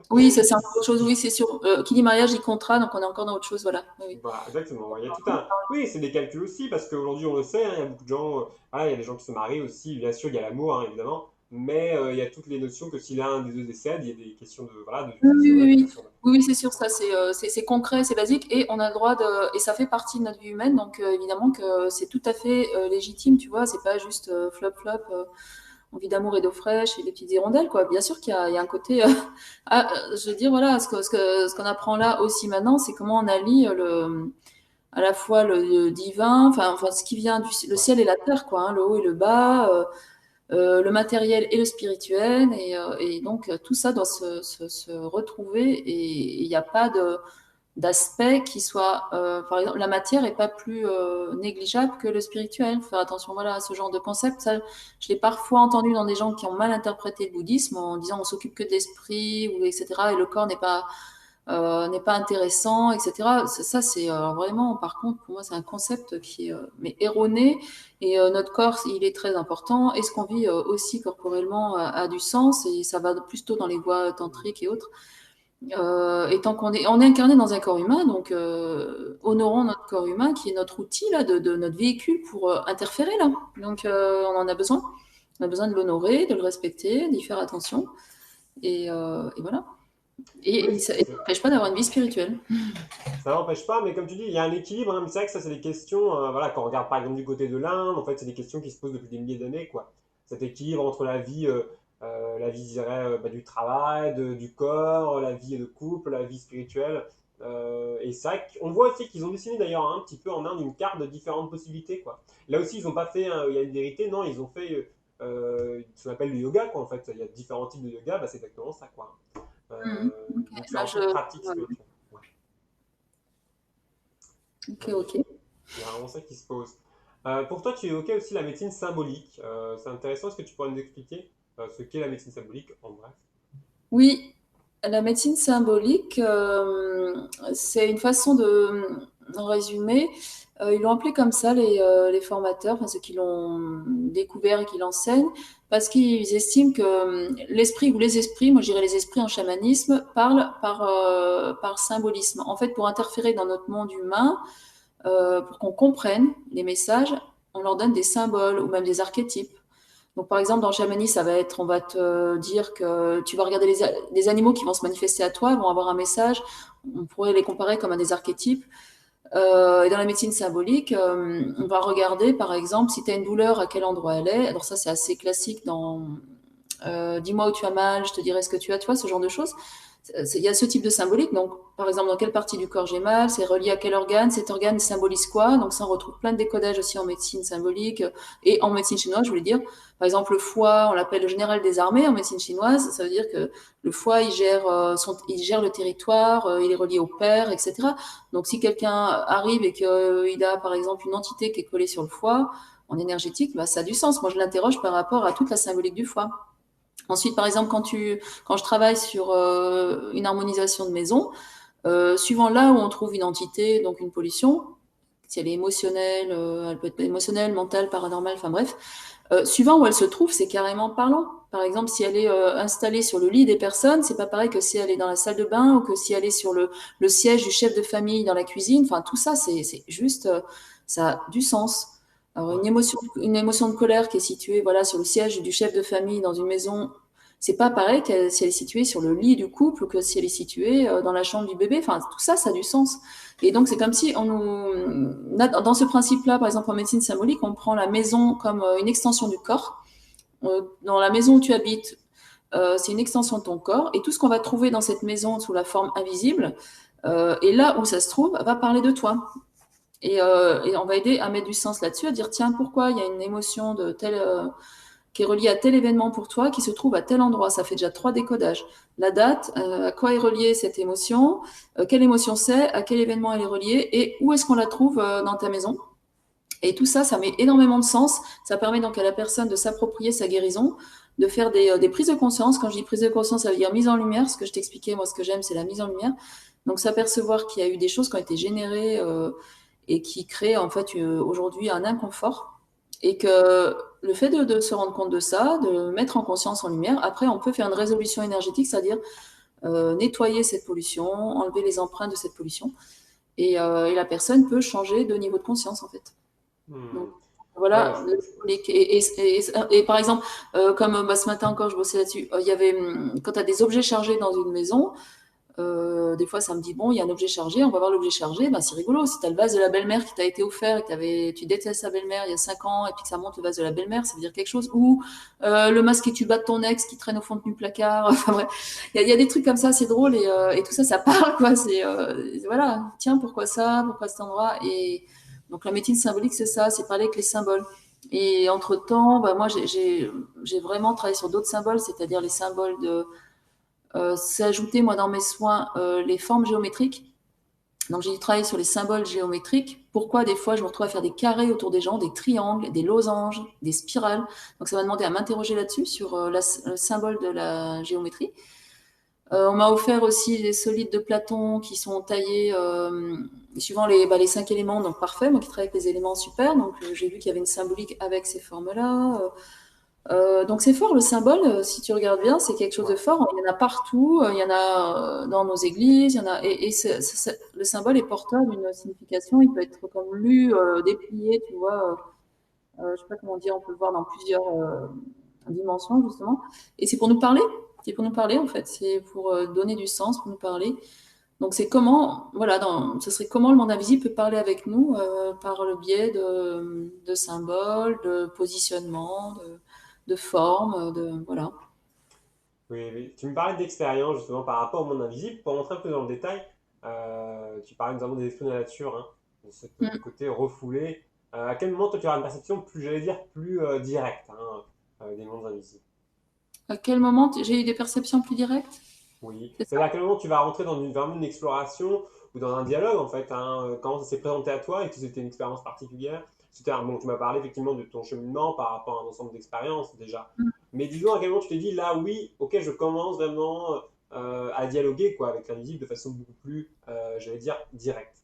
Oui, ça c'est encore autre chose. Oui, c'est sûr. Qui dit mariage dit contrat, donc on est encore dans autre chose. Voilà. Oui, oui. Voilà, exactement. Ouais. Il y a tout un. Oui, c'est des calculs aussi, parce qu'aujourd'hui, on le sait, hein, il y a beaucoup de gens. Voilà, il y a des gens qui se marient aussi, bien sûr, il y a l'amour, hein, évidemment. Mais il y a toutes les notions que si l'un des deux décède, il y a des questions de, voilà, de Oui, oui, succession, oui, des oui. questions de. Oui, oui, c'est sûr, ça c'est concret, c'est basique, et on a le droit de, et ça fait partie de notre vie humaine, donc évidemment que c'est tout à fait légitime, tu vois, c'est pas juste flop flop, envie d'amour et d'eau fraîche et des petites hirondelles, quoi. Bien sûr qu'il y a un côté, je veux dire, voilà, ce qu'on apprend là aussi maintenant, c'est comment on allie à la fois le divin, enfin ce qui vient le Ouais. ciel et la terre, quoi, hein, le haut et le bas. Le matériel et le spirituel, et donc tout ça doit se retrouver, et il n'y a pas d'aspect qui soit, par exemple, la matière est pas plus négligeable que le spirituel. Faut faire attention, voilà, à ce genre de concept. Ça, je l'ai parfois entendu dans des gens qui ont mal interprété le bouddhisme en disant on s'occupe que de l'esprit, ou etc. Et le corps n'est pas intéressant, etc. Ça, c'est vraiment, par contre, pour moi, c'est un concept qui est mais erroné. Et notre corps, il est très important. Et ce qu'on vit aussi corporellement a du sens, et ça va plutôt dans les voies tantriques et autres. Et tant on est incarné dans un corps humain, donc honorons notre corps humain qui est notre outil là, de notre véhicule pour interférer là. Donc on en a besoin. On a besoin de l'honorer, de le respecter, d'y faire attention. Et voilà. Et Oui, ça n'empêche pas d'avoir une vie spirituelle. ça n'empêche pas, mais comme tu dis, il y a un équilibre. Hein, mais c'est vrai que ça, c'est des questions. Voilà, quand on regarde par exemple du côté de l'Inde, en fait, c'est des questions qui se posent depuis des milliers d'années, quoi. Cet équilibre entre la vie, je dirais, bah, du travail, du corps, la vie de couple, la vie spirituelle. Et c'est vrai qu'on voit aussi qu'ils ont dessiné d'ailleurs un petit peu en Inde une carte de différentes possibilités, quoi. Là aussi, ils n'ont pas fait, il y a une vérité, non, ils ont fait ce qu'on appelle le yoga, quoi. En fait, il y a différents types de yoga, bah, c'est exactement ça, quoi. Mhm. Ok, là, Différentes pratiques ouais. spirituelles. Ouais. Ok, Ouais, ok. il y a vraiment ça qui se pose. Pour toi, tu évoquais aussi la médecine symbolique. C'est intéressant, est-ce que tu pourrais nous expliquer ce qu'est la médecine symbolique en bref? Oui, la médecine symbolique, c'est une façon de résumer. Ils l'ont appelé comme ça, les formateurs, enfin ceux qui l'ont découvert et qui l'enseignent, parce qu'ils estiment que l'esprit ou les esprits, moi je dirais les esprits en chamanisme, parlent par symbolisme. En fait, pour interférer dans notre monde humain, pour qu'on comprenne les messages, on leur donne des symboles ou même des archétypes. Donc, par exemple, dans le chamanisme, ça va être, on va te dire que tu vas regarder les animaux qui vont se manifester à toi, vont avoir un message. On pourrait les comparer comme à des archétypes. Et dans la médecine symbolique, on va regarder, par exemple, si tu as une douleur, à quel endroit elle est. Alors ça, c'est assez classique dans dis-moi où tu as mal, je te dirai ce que tu as, tu vois, ce genre de choses. il y a ce type de symbolique. Donc, par exemple, dans quelle partie du corps j'ai mal, c'est relié à quel organe, cet organe symbolise quoi. Donc, ça, on retrouve plein de décodages aussi en médecine symbolique et en médecine chinoise, je voulais dire. Par exemple, le foie, on l'appelle le général des armées en médecine chinoise. Ça veut dire que le foie, il gère le territoire, il est relié au père, etc. Donc, si quelqu'un arrive et qu'il a, par exemple, une entité qui est collée sur le foie, en énergétique, bah, ça a du sens. Moi, je l'interroge par rapport à toute la symbolique du foie. Ensuite, par exemple, quand je travaille sur une harmonisation de maison, suivant là où on trouve une entité, donc une pollution, si elle est émotionnelle, elle peut être émotionnelle, mentale, paranormale, enfin bref, suivant où elle se trouve, c'est carrément parlant. Par exemple, si elle est installée sur le lit des personnes, c'est pas pareil que si elle est dans la salle de bain ou que si elle est sur le siège du chef de famille dans la cuisine. Enfin, tout ça, c'est juste, ça a du sens. Alors, Ouais. une émotion de colère qui est située, voilà, sur le siège du chef de famille dans une maison, c'est pas pareil que si elle est située sur le lit du couple ou que si elle est située dans la chambre du bébé. Enfin, tout ça, ça a du sens. Et donc, c'est comme si dans ce principe-là, par exemple, en médecine symbolique, on prend la maison comme une extension du corps. Dans la maison où tu habites, c'est une extension de ton corps. Et tout ce qu'on va trouver dans cette maison sous la forme invisible, et là où ça se trouve, va parler de toi. Et on va aider à mettre du sens là-dessus, à dire, tiens, pourquoi il y a une émotion de qui est reliée à tel événement pour toi, qui se trouve à tel endroit. Ça fait déjà 3 décodages. La date, à quoi est reliée cette émotion, quelle émotion c'est, à quel événement elle est reliée, et où est-ce qu'on la trouve dans ta maison. Et tout ça, ça met énormément de sens. Ça permet donc à la personne de s'approprier sa guérison, de faire des prises de conscience. Quand je dis prise de conscience, ça veut dire mise en lumière. Ce que je t'expliquais, moi, ce que j'aime, c'est la mise en lumière. Donc, s'apercevoir qu'il y a eu des choses qui ont été générées et qui créent, en fait, aujourd'hui un inconfort. Et que le fait de se rendre compte de ça, de mettre en conscience en lumière, après, on peut faire une résolution énergétique, c'est-à-dire nettoyer cette pollution, enlever les empreintes de cette pollution. Et la personne peut changer de niveau de conscience, en fait. Donc, Hmm. Ouais, voilà. Et par exemple, comme bah, ce matin encore, je bossais là-dessus, il y avait, quand tu as des objets chargés dans une maison, des fois ça me dit, bon, il y a un objet chargé, on va voir l'objet chargé, ben, c'est rigolo. Si tu as le vase de la belle-mère qui t'a été offert et que tu détestes sa belle-mère il y a 5 ans et puis que ça monte le vase de la belle-mère, ça veut dire quelque chose. Ou le masque et tuba de ton ex qui traîne au fond du placard. Enfin bref, il y a des trucs comme ça, c'est drôle et tout ça, ça parle, quoi. Voilà, tiens, pourquoi ça, pourquoi cet endroit. Et donc la médecine symbolique, c'est ça, c'est parler avec les symboles. Et entre-temps, bah, moi, j'ai vraiment travaillé sur d'autres symboles, c'est-à-dire les symboles c'est ajouté, moi, dans mes soins, les formes géométriques. Donc, j'ai travaillé sur les symboles géométriques. Pourquoi des fois je me retrouve à faire des carrés autour des gens, des triangles, des losanges, des spirales. Donc, ça m'a demandé à m'interroger là-dessus, sur le symbole de la géométrie. On m'a offert aussi des solides de Platon qui sont taillés suivant les 5 éléments. Donc, parfait, moi qui travaille avec les éléments, super. Donc, j'ai vu qu'il y avait une symbolique avec ces formes-là. Donc c'est fort le symbole, si tu regardes bien, c'est quelque chose de ouais. fort. Il y en a partout, il y en a dans nos églises, il y en a, et le symbole est porteur d'une signification. Il peut être comme lu, déplié, tu vois. Je sais pas comment dire, on peut le voir dans plusieurs dimensions justement. Et c'est pour nous parler. C'est pour nous parler en fait. C'est pour donner du sens, pour nous parler. Donc c'est comment, voilà, ce serait comment le monde invisible peut parler avec nous par le biais de symboles, de positionnement, de formes, voilà. Oui, oui. Tu me parlais d'expérience justement par rapport au monde invisible. Pour rentrer un peu dans le détail, tu parlais notamment des esprits de la nature, hein, de ce Mm. côté refoulé. À quel moment toi tu auras une perception plus, j'allais dire, plus directe, hein, des mondes invisibles? À quel moment j'ai eu des perceptions plus directes? Oui. C'est ça? C'est-à-dire à quel moment tu vas rentrer dans vraiment une exploration ou dans un dialogue en fait, hein, quand ça s'est présenté à toi et que c'était une expérience particulière. Bon, tu m'as parlé effectivement de ton cheminement par rapport à un ensemble d'expériences déjà. Mais disons à quel moment tu t'es dit là oui, ok, je commence vraiment à dialoguer quoi, avec l'invisible de façon beaucoup plus, j'allais dire, directe.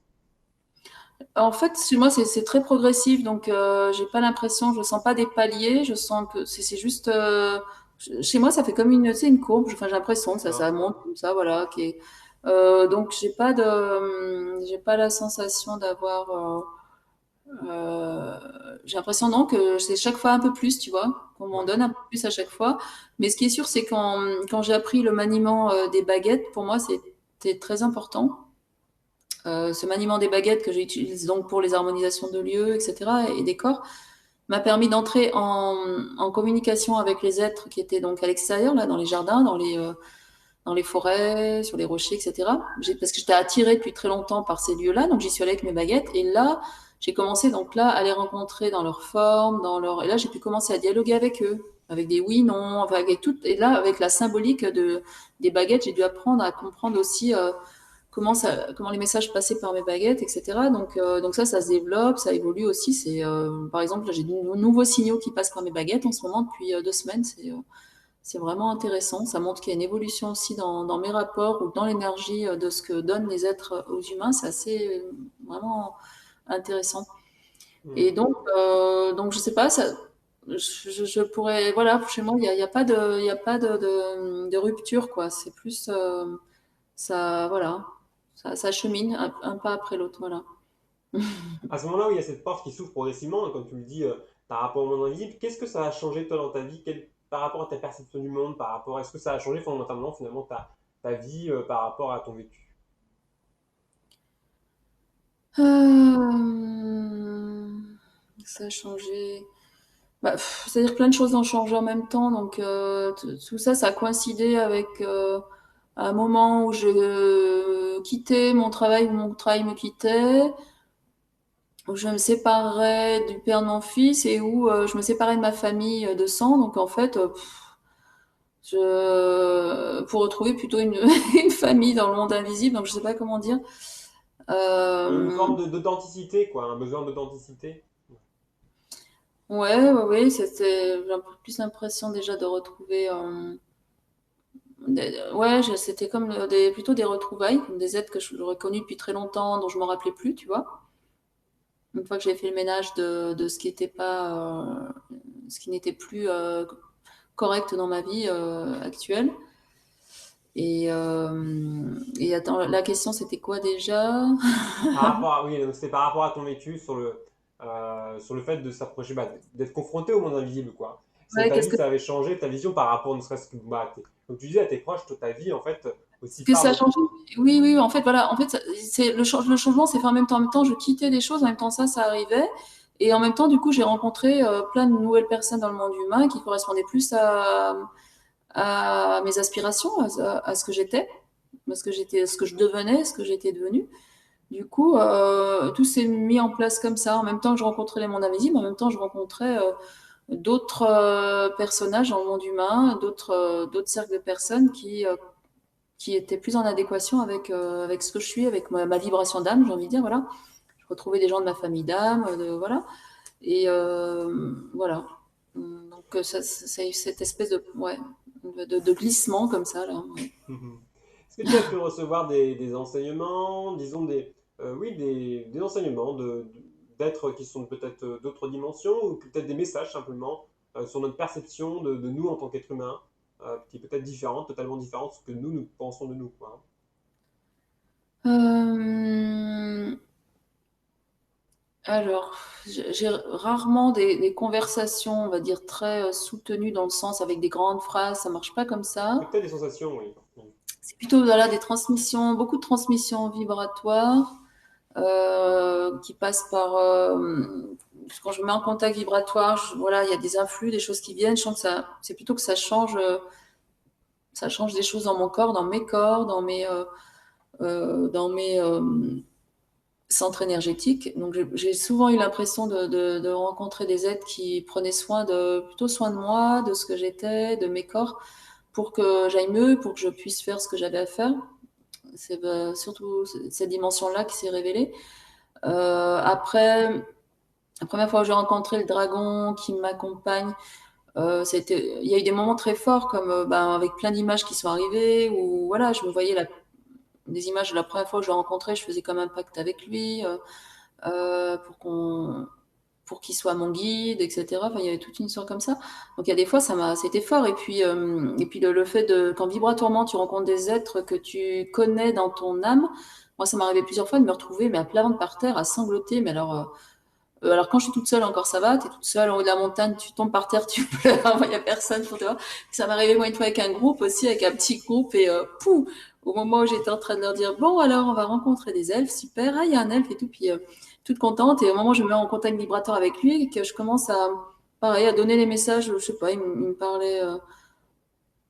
En fait, chez moi, c'est très progressif, donc j'ai pas l'impression, je sens pas des paliers, je sens que c'est juste. Chez moi, ça fait comme une, tu sais, une courbe. Enfin, j'ai l'impression que D'accord. ça monte comme ça, voilà. Donc, j'ai pas la sensation d'avoir. J'ai l'impression non que c'est chaque fois un peu plus, tu vois, qu'on m'en Ouais. donne un peu plus à chaque fois. Mais ce qui est sûr, c'est quand j'ai appris le maniement des baguettes, pour moi, c'était très important. Ce maniement des baguettes que j'utilise donc pour les harmonisations de lieux, etc., et des corps, m'a permis d'entrer en communication avec les êtres qui étaient donc à l'extérieur, là, dans les jardins, dans les forêts, sur les rochers, etc. Parce que j'étais attirée depuis très longtemps par ces lieux-là, donc j'y suis allée avec mes baguettes. Et là, j'ai commencé donc là à les rencontrer dans leur forme, et là j'ai pu commencer à dialoguer avec eux, avec des oui, non, enfin, avec tout. Et là, avec la symbolique des baguettes, j'ai dû apprendre à comprendre aussi comment les messages passaient par mes baguettes, etc. Donc ça se développe, ça évolue aussi. Par exemple, là, j'ai de nouveaux signaux qui passent par mes baguettes en ce moment depuis 2 semaines. C'est vraiment intéressant. Ça montre qu'il y a une évolution aussi dans mes rapports ou dans l'énergie de ce que donnent les êtres aux humains. C'est assez vraiment intéressant. Et Mhm. donc je sais pas, je pourrais, voilà, chez moi, il y a pas de rupture, quoi. C'est plus, ça, voilà, ça chemine un pas après l'autre, voilà. À ce moment-là où il y a cette porte qui s'ouvre progressivement, comme tu le dis, par rapport au monde invisible, qu'est-ce que ça a changé toi dans ta vie? Par rapport à ta perception du monde, est-ce que ça a changé fondamentalement finalement ta vie par rapport à ton vécu? Euh, Ça a changé. Bah, c'est-à-dire plein de choses ont changé en même temps, donc tout ça, ça a coïncidé avec un moment où je quittais mon travail, où mon travail me quittait, où je me séparais du père de mon fils et où je me séparais de ma famille de sang. Donc en fait, pour retrouver plutôt une, une famille dans le monde invisible, donc je sais pas comment dire. Une Euh, forme d'authenticité, quoi, un besoin d'authenticité. ouais, j'ai un peu plus l'impression déjà de retrouver. Ouais, c'était comme plutôt des retrouvailles, comme des êtres que j'aurais connus depuis très longtemps, dont je me rappelais plus, tu vois. Une fois que j'ai fait le ménage de ce qui était pas, ce qui n'était plus correct dans ma vie actuelle. Et attends, la question c'était quoi déjà? Oui, donc c'était par rapport à ton vécu sur le fait de s'approcher, d'être confronté au monde invisible, quoi. Est-ce que Ouais, ta qu'est-ce vie, que ça avait changé ta vision par rapport, ne serait-ce que, comme tu disais, à tes proches, toi, ta vie, en fait, ce aussi que part ça a de. changé? Oui, oui, en fait, voilà. En fait, c'est le changement s'est fait en même temps. En même temps, je quittais des choses, en même temps, ça arrivait. Et en même temps, du coup, j'ai rencontré plein de nouvelles personnes dans le monde humain qui correspondaient plus à mes aspirations, à ce que j'étais, ce que je devenais, ce que j'étais devenue. Du coup, tout s'est mis en place comme ça. En même temps que je rencontrais les mondes invisibles, en même temps, je rencontrais d'autres personnages dans le monde humain, d'autres cercles de personnes qui étaient plus en adéquation avec ce que je suis, avec ma vibration d'âme, j'ai envie de dire, voilà. Je retrouvais des gens de ma famille d'âme, voilà. Et voilà. Donc, ça a eu cette espèce de glissement comme ça, là. Ouais. Est-ce que tu as pu recevoir des enseignements, disons oui, des enseignements d'êtres qui sont peut-être d'autres dimensions ou peut-être des messages simplement sur notre perception de nous en tant qu'être humain, qui est peut-être différente, totalement différente de ce que nous pensons de nous, quoi. Euh, alors, j'ai rarement des conversations, on va dire, très soutenues dans le sens avec des grandes phrases, ça marche pas comme ça. Peut-être des sensations, oui. Oui. C'est plutôt voilà, des transmissions, beaucoup de transmissions vibratoires qui passent par. Quand je me mets en contact vibratoire, voilà, il y a des influx, des choses qui viennent. Je sens que c'est plutôt que ça change des choses dans mon corps, dans mes centre énergétique. Donc j'ai souvent eu l'impression de rencontrer des êtres qui prenaient plutôt soin de moi, de ce que j'étais, de mes corps, pour que j'aille mieux, pour que je puisse faire ce que j'avais à faire. C'est surtout cette dimension-là qui s'est révélée. Après, la première fois que j'ai rencontré le dragon qui m'accompagne, il y a eu des moments très forts, comme avec plein d'images qui sont arrivées, où voilà, je me voyais des images de la première fois que je l'ai rencontré, je faisais comme un pacte avec lui. Euh, pour qu'on pour qu'il soit mon guide, etc. Enfin, il y avait toute une histoire comme ça. Donc il y a des fois, c'était fort. Et puis le fait quand vibratoirement tu rencontres des êtres que tu connais dans ton âme, moi ça m'est arrivé plusieurs fois de me retrouver mais à plat ventre par terre, à sangloter. Mais alors quand je suis toute seule encore ça va, t'es toute seule en haut de la montagne, tu tombes par terre, tu pleures, il y a personne pour toi. Ça m'est arrivé moi une fois avec un groupe aussi, avec un petit groupe et pouf, au moment où j'étais en train de leur dire bon alors on va rencontrer des elfes, super, ah il y a un elfe et tout, puis toute contente et au moment où je me mets en contact vibratoire avec lui et que je commence pareil, à donner les messages, je sais pas, il me parlait.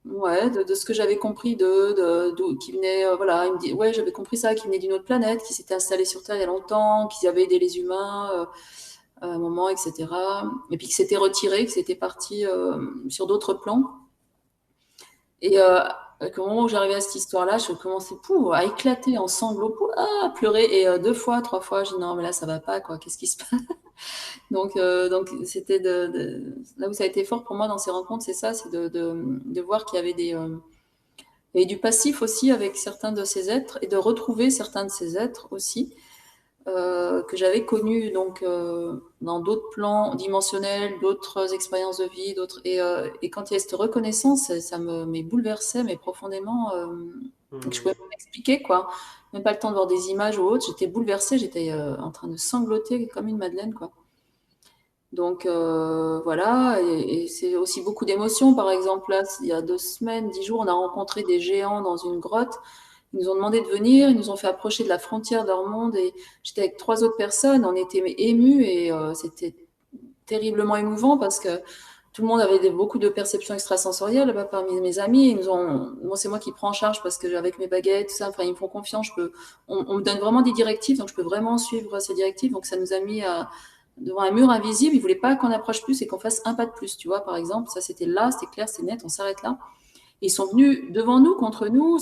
ouais, de ce que j'avais compris qui venait, voilà, il me dit, ouais, j'avais compris ça, qui venait d'une autre planète, qui s'était installé sur Terre il y a longtemps, qu'ils avaient aidé les humains à un moment, etc. Et puis qui s'était retiré, qui s'était parti sur d'autres plans. Et au moment où j'arrivais à cette histoire-là, je commençais à éclater en sanglots, à pleurer. Et deux fois, trois fois, je dis non, mais là, ça va pas, quoi. Qu'est-ce qui se passe? Donc c'était là où ça a été fort pour moi dans ces rencontres, c'est ça, c'est de voir qu'il y avait il y avait du passif aussi avec certains de ces êtres et de retrouver certains de ces êtres aussi que j'avais connus donc dans d'autres plans dimensionnels, d'autres expériences de vie, et quand il y a cette reconnaissance, ça me bouleversait mais profondément et que je pouvais Hmm. pas m'expliquer quoi. Même pas le temps de voir des images ou autre, j'étais bouleversée, j'étais en train de sangloter comme une madeleine quoi. Donc voilà, et c'est aussi beaucoup d'émotions. Par exemple, là, il y a 2 semaines, 10 jours, on a rencontré des géants dans une grotte. Ils nous ont demandé de venir, ils nous ont fait approcher de la frontière de leur monde et j'étais avec 3 autres personnes. On était émus et c'était terriblement émouvant parce que tout le monde avait beaucoup de perceptions extrasensorielles là-bas parmi mes amis. Moi, c'est moi qui prends en charge parce que avec mes baguettes, tout ça, enfin, ils me font confiance. On me donne vraiment des directives, donc je peux vraiment suivre ces directives. Donc ça nous a mis devant un mur invisible. Ils voulaient pas qu'on approche plus et qu'on fasse un pas de plus, tu vois, par exemple. Ça, c'était là, c'était clair, c'était net, on s'arrête là. Ils sont venus devant nous, contre nous,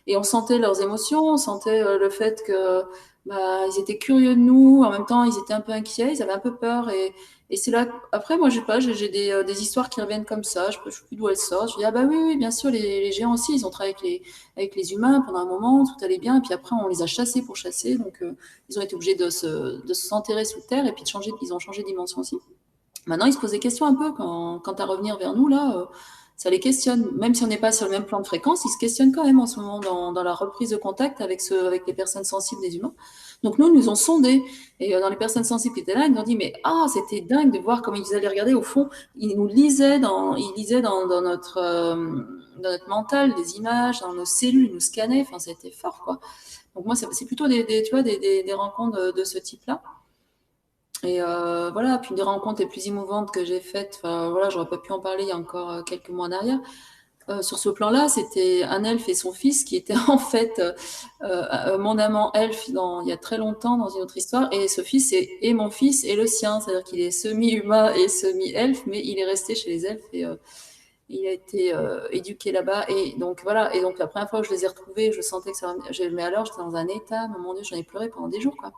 et on sentait leurs émotions, on sentait le fait que bah, ils étaient curieux de nous, en même temps ils étaient un peu inquiets, ils avaient un peu peur, et c'est là. Après, moi, je sais pas, j'ai des histoires qui reviennent comme ça. Je sais plus d'où elles sortent. Je dis ah bah oui, oui, bien sûr, les géants aussi, ils ont travaillé avec les humains pendant un moment, tout allait bien, et puis après on les a chassés pour chasser, donc ils ont été obligés de s'enterrer sous terre et puis ils ont changé de dimension aussi. Maintenant, ils se posent des questions un peu quand à revenir vers nous, là, ça les questionne. Même si on n'est pas sur le même plan de fréquence, ils se questionnent quand même en ce moment dans la reprise de contact avec les personnes sensibles des humains. Donc nous, ils nous ont sondés. Et dans les personnes sensibles qui étaient là, ils nous ont dit, mais c'était dingue de voir comment ils allaient regarder au fond. Ils nous lisaient dans notre mental des images, dans nos cellules, ils nous scannaient. Enfin, c'était fort, quoi. Donc moi, c'est plutôt tu vois, des rencontres de ce type-là. Et voilà, puis une des rencontres les plus émouvantes que j'ai faites, enfin voilà, j'aurais pas pu en parler il y a encore quelques mois en arrière. Sur ce plan-là, c'était un elfe et son fils qui étaient en fait mon amant elfe il y a très longtemps dans une autre histoire, et ce fils est mon fils et le sien, c'est-à-dire qu'il est semi-humain et semi-elfe, mais il est resté chez les elfes et il a été éduqué là-bas. Et donc voilà, et donc la première fois que je les ai retrouvés, je sentais que ça. Mais alors, j'étais dans un état, mon Dieu, j'en ai pleuré pendant des jours, quoi.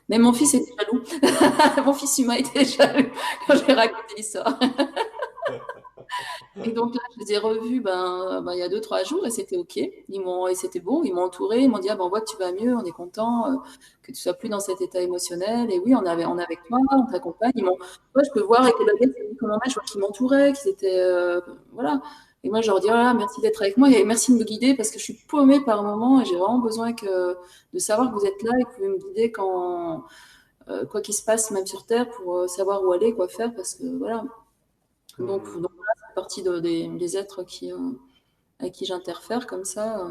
Mais mon fils Hmm. était jaloux. Mon fils humain était jaloux quand j'ai raconté l'histoire. Et donc là, je les ai revus il y a 2, 3 jours et c'était OK. Et c'était bon, ils m'ont entouré, ils m'ont dit ah, ben, on voit que tu vas mieux, on est content que tu sois plus dans cet état émotionnel. Et oui, on est avec toi, on t'accompagne. Ouais, je peux voir avec les baguettes comment je vois qu'ils m'entouraient, qu'ils étaient. Voilà. Et moi, je leur dis voilà, merci d'être avec moi et merci de me guider parce que je suis paumée par moment et j'ai vraiment besoin de savoir que vous êtes là et que vous pouvez me guider quoi qu'il se passe, même sur Terre, pour savoir où aller, quoi faire, parce que voilà. Hmm. Donc là, c'est partie des êtres avec qui j'interfère comme ça.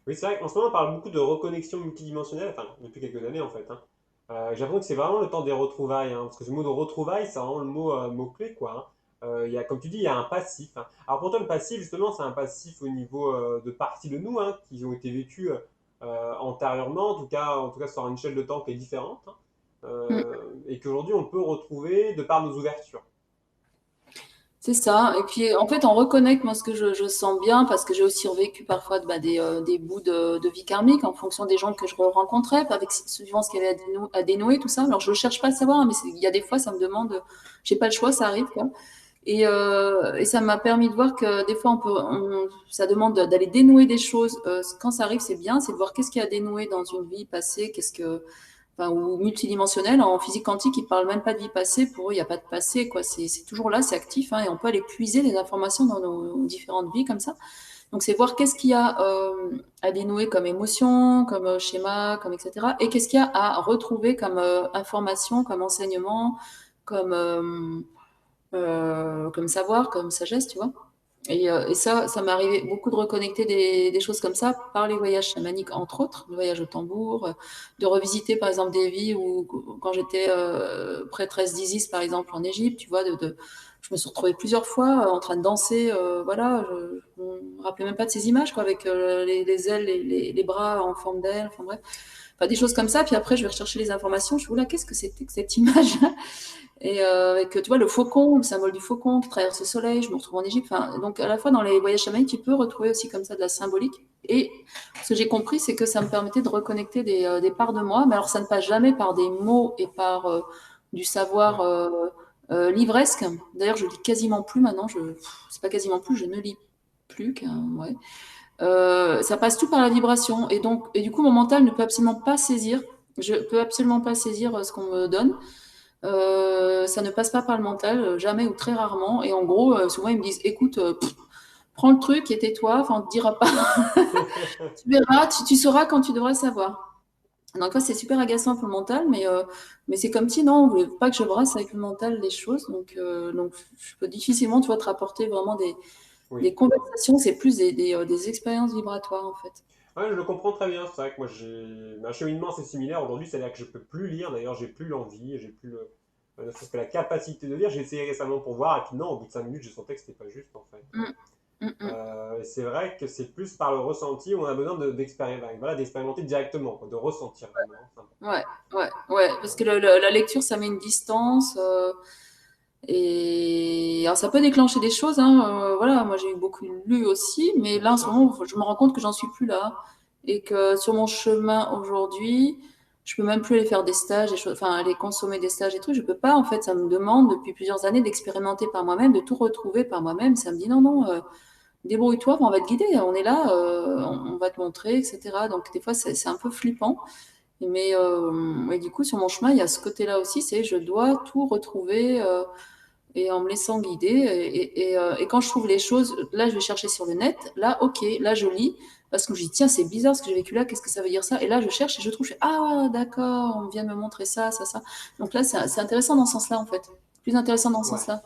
Oui, c'est vrai qu'en ce moment, on parle beaucoup de reconnexion multidimensionnelle, enfin, depuis quelques années en fait, hein. J'ai l'impression que c'est vraiment le temps des retrouvailles, hein, parce que ce mot de retrouvailles, c'est vraiment le mot-clé, quoi, hein. Comme tu dis, il y a un passif, hein. Alors pour toi, le passif, justement, c'est un passif au niveau de parties de nous, hein, qui ont été vécues antérieurement, en tout cas sur une échelle de temps qui est différente, hein, Mm. et qu'aujourd'hui, on peut retrouver de par nos ouvertures. C'est ça. Et puis, en fait, on reconnecte, moi, ce que je sens bien, parce que j'ai aussi revécu parfois des bouts de vie karmique en fonction des gens que je rencontrais, avec suivant ce qu'il y avait à dénouer, tout ça. Alors, je ne cherche pas à savoir, hein, mais il y a des fois, ça me demande, j'ai pas le choix, ça arrive, quoi. Et ça m'a permis de voir que des fois, ça demande d'aller dénouer des choses. Quand ça arrive, c'est bien, c'est de voir qu'est-ce qu'il y a à dénouer dans une vie passée, enfin, ou multidimensionnelle. En physique quantique, ils ne parlent même pas de vie passée. Pour eux, il n'y a pas de passé, quoi. C'est toujours là, c'est actif, hein, et on peut aller puiser des informations dans nos différentes vies comme ça. Donc, c'est voir qu'est-ce qu'il y a à dénouer comme émotion, comme schéma, comme etc. Et qu'est-ce qu'il y a à retrouver comme information, comme enseignement, comme, comme savoir, comme sagesse, tu vois. Et ça m'est arrivé beaucoup de reconnecter des choses comme ça par les voyages chamaniques, entre autres, le voyage au tambour, de revisiter par exemple des vies où, quand j'étais prêtresse d'Isis, par exemple, en Égypte, tu vois, je me suis retrouvée plusieurs fois en train de danser. Voilà, je ne me rappelais même pas de ces images, quoi, avec les ailes, les bras en forme d'aile, enfin bref. Enfin, des choses comme ça. Puis après, je vais rechercher les informations. Je me dis, oula, qu'est-ce que c'était que cette image? Et avec, tu vois, le faucon, le symbole du faucon qui traverse le soleil, je me retrouve en Égypte. Enfin, donc, à la fois, dans les voyages chamaniques, tu peux retrouver aussi comme ça de la symbolique. Et ce que j'ai compris, c'est que ça me permettait de reconnecter des parts de moi. Mais alors, ça ne passe jamais par des mots et par du savoir Ouais. livresque. D'ailleurs, je lis quasiment plus maintenant. C'est pas quasiment plus, je ne lis plus. Ouais. Ça passe tout par la vibration. Et donc, et du coup, mon mental ne peut absolument pas saisir. Je peux absolument pas saisir ce qu'on me donne. Ça ne passe pas par le mental, jamais ou très rarement. Et en gros, souvent ils me disent, écoute, prends le truc et tais-toi, enfin on te dira pas. Tu verras, tu sauras quand tu devras savoir. Donc ça, c'est super agaçant pour le mental, mais c'est comme si non, on voulait pas que je brasse avec le mental les choses. Donc je peux difficilement, tu vois, te rapporter vraiment des Oui. conversations. C'est plus des expériences vibratoires en fait. Ouais, je le comprends très bien. C'est vrai que moi j'ai un cheminement assez similaire aujourd'hui, c'est-à-dire que je peux plus lire. D'ailleurs, j'ai plus l'envie, j'ai plus ne serait-ce que la capacité de lire. J'ai essayé récemment pour voir, et puis non, au bout de 5 minutes, je sentais que c'était pas juste en fait. Mm, mm, mm. Et c'est vrai que c'est plus par le ressenti où on a besoin d'expérimenter, voilà, d'expérimenter directement, quoi, de ressentir vraiment. C'est important. Ouais, ouais, parce que la lecture, ça met une distance. Et alors ça peut déclencher des choses, hein. Voilà, moi j'ai eu beaucoup lu aussi, mais Bien là en ce sûr. moment, je me rends compte que j'en suis plus là et que sur mon chemin aujourd'hui, je peux même plus aller faire des stages, des choses, enfin aller consommer des stages et trucs. Je peux pas en fait. Ça me demande depuis plusieurs années d'expérimenter par moi-même, de tout retrouver par moi-même. Ça me dit non, non, débrouille-toi, on va te guider. On est là, on va te montrer, etc. Donc des fois c'est un peu flippant. Mais du coup, sur mon chemin, il y a ce côté-là aussi, c'est je dois tout retrouver et en me laissant guider. Et quand je trouve les choses, là, je vais chercher sur le net. Là, ok, là, je lis parce que je dis, tiens, c'est bizarre ce que j'ai vécu là, qu'est-ce que ça veut dire ça? Et là, je cherche et je trouve, ah, d'accord, on vient de me montrer ça, ça, ça. Donc là, c'est intéressant dans ce sens-là, en fait. Plus intéressant dans ce Ouais. sens-là.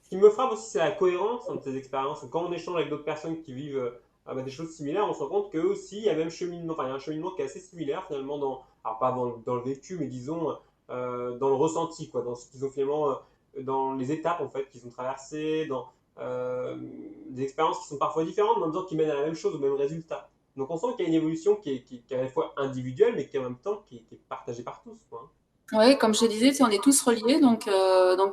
Ce qui me frappe aussi, c'est la cohérence entre ces expériences. Quand on échange avec d'autres personnes qui vivent bah, des choses similaires, on se rend compte qu'eux aussi, il y a même cheminement, enfin, il y a un cheminement qui est assez similaire finalement alors pas dans le vécu, mais disons dans le ressenti, quoi, dans ce qu'ils ont finalement, dans les étapes en fait qu'ils ont traversées, dans des expériences qui sont parfois différentes, mais en même temps qui mènent à la même chose, au même résultat. Donc on sent qu'il y a une évolution qui est à la fois individuelle, mais qui en même temps qui est partagée par tous, quoi. Ouais, comme je te disais, tu sais, on est tous reliés, donc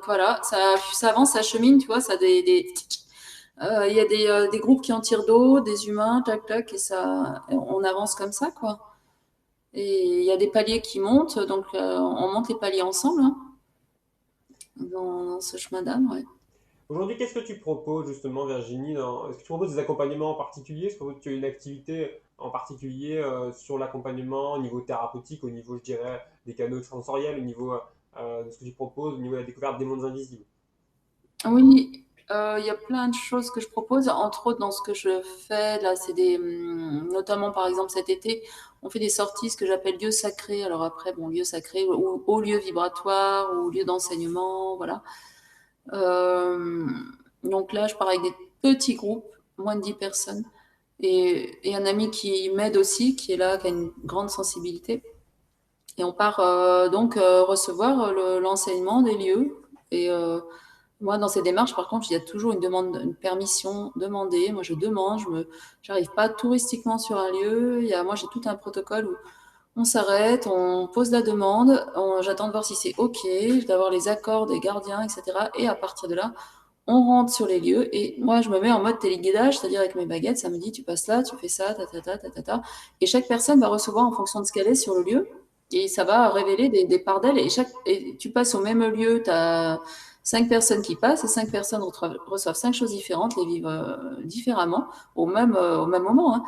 voilà, ça avance, ça chemine, tu vois, ça il y a des groupes qui en tirent d'autres, des humains, tac, tac, et ça, on avance comme ça, quoi. Et il y a des paliers qui montent, donc on monte les paliers ensemble, hein, dans ce chemin d'âme, ouais. Aujourd'hui, qu'est-ce que tu proposes justement, Virginie? Est-ce que tu proposes des accompagnements en particulier? Est-ce que tu as une activité en particulier sur l'accompagnement au niveau thérapeutique, au niveau, je dirais, des canaux sensoriels, au niveau de ce que tu proposes, au niveau de la découverte des mondes invisibles? Oui, il y a plein de choses que je propose, entre autres dans ce que je fais, là, c'est notamment par exemple cet été, on fait des sorties, ce que j'appelle lieux sacrés. Alors après, bon, lieux sacrés ou hauts lieux vibratoires ou lieux d'enseignement, voilà. Euh, donc là, je pars avec des petits groupes, moins de 10 personnes, et un ami qui m'aide aussi, qui est là, qui a une grande sensibilité. Et on part donc recevoir l'enseignement des lieux. Et moi, dans ces démarches, par contre, il y a toujours une demande, une permission demandée. Moi, je demande, j'arrive pas touristiquement sur un lieu. Moi, j'ai tout un protocole où on s'arrête, on pose la demande, j'attends de voir si c'est OK, d'avoir les accords des gardiens, etc. Et à partir de là, on rentre sur les lieux. Et moi, je me mets en mode téléguidage, c'est-à-dire avec mes baguettes, ça me dit, tu passes là, tu fais ça, ta, ta, ta, ta, ta, ta. Et chaque personne va recevoir en fonction de ce qu'elle est sur le lieu. Et ça va révéler des parts d'elle. Et tu passes au même lieu, tu as 5 personnes qui passent, et 5 personnes reçoivent 5 choses différentes, les vivent différemment, au même moment, hein.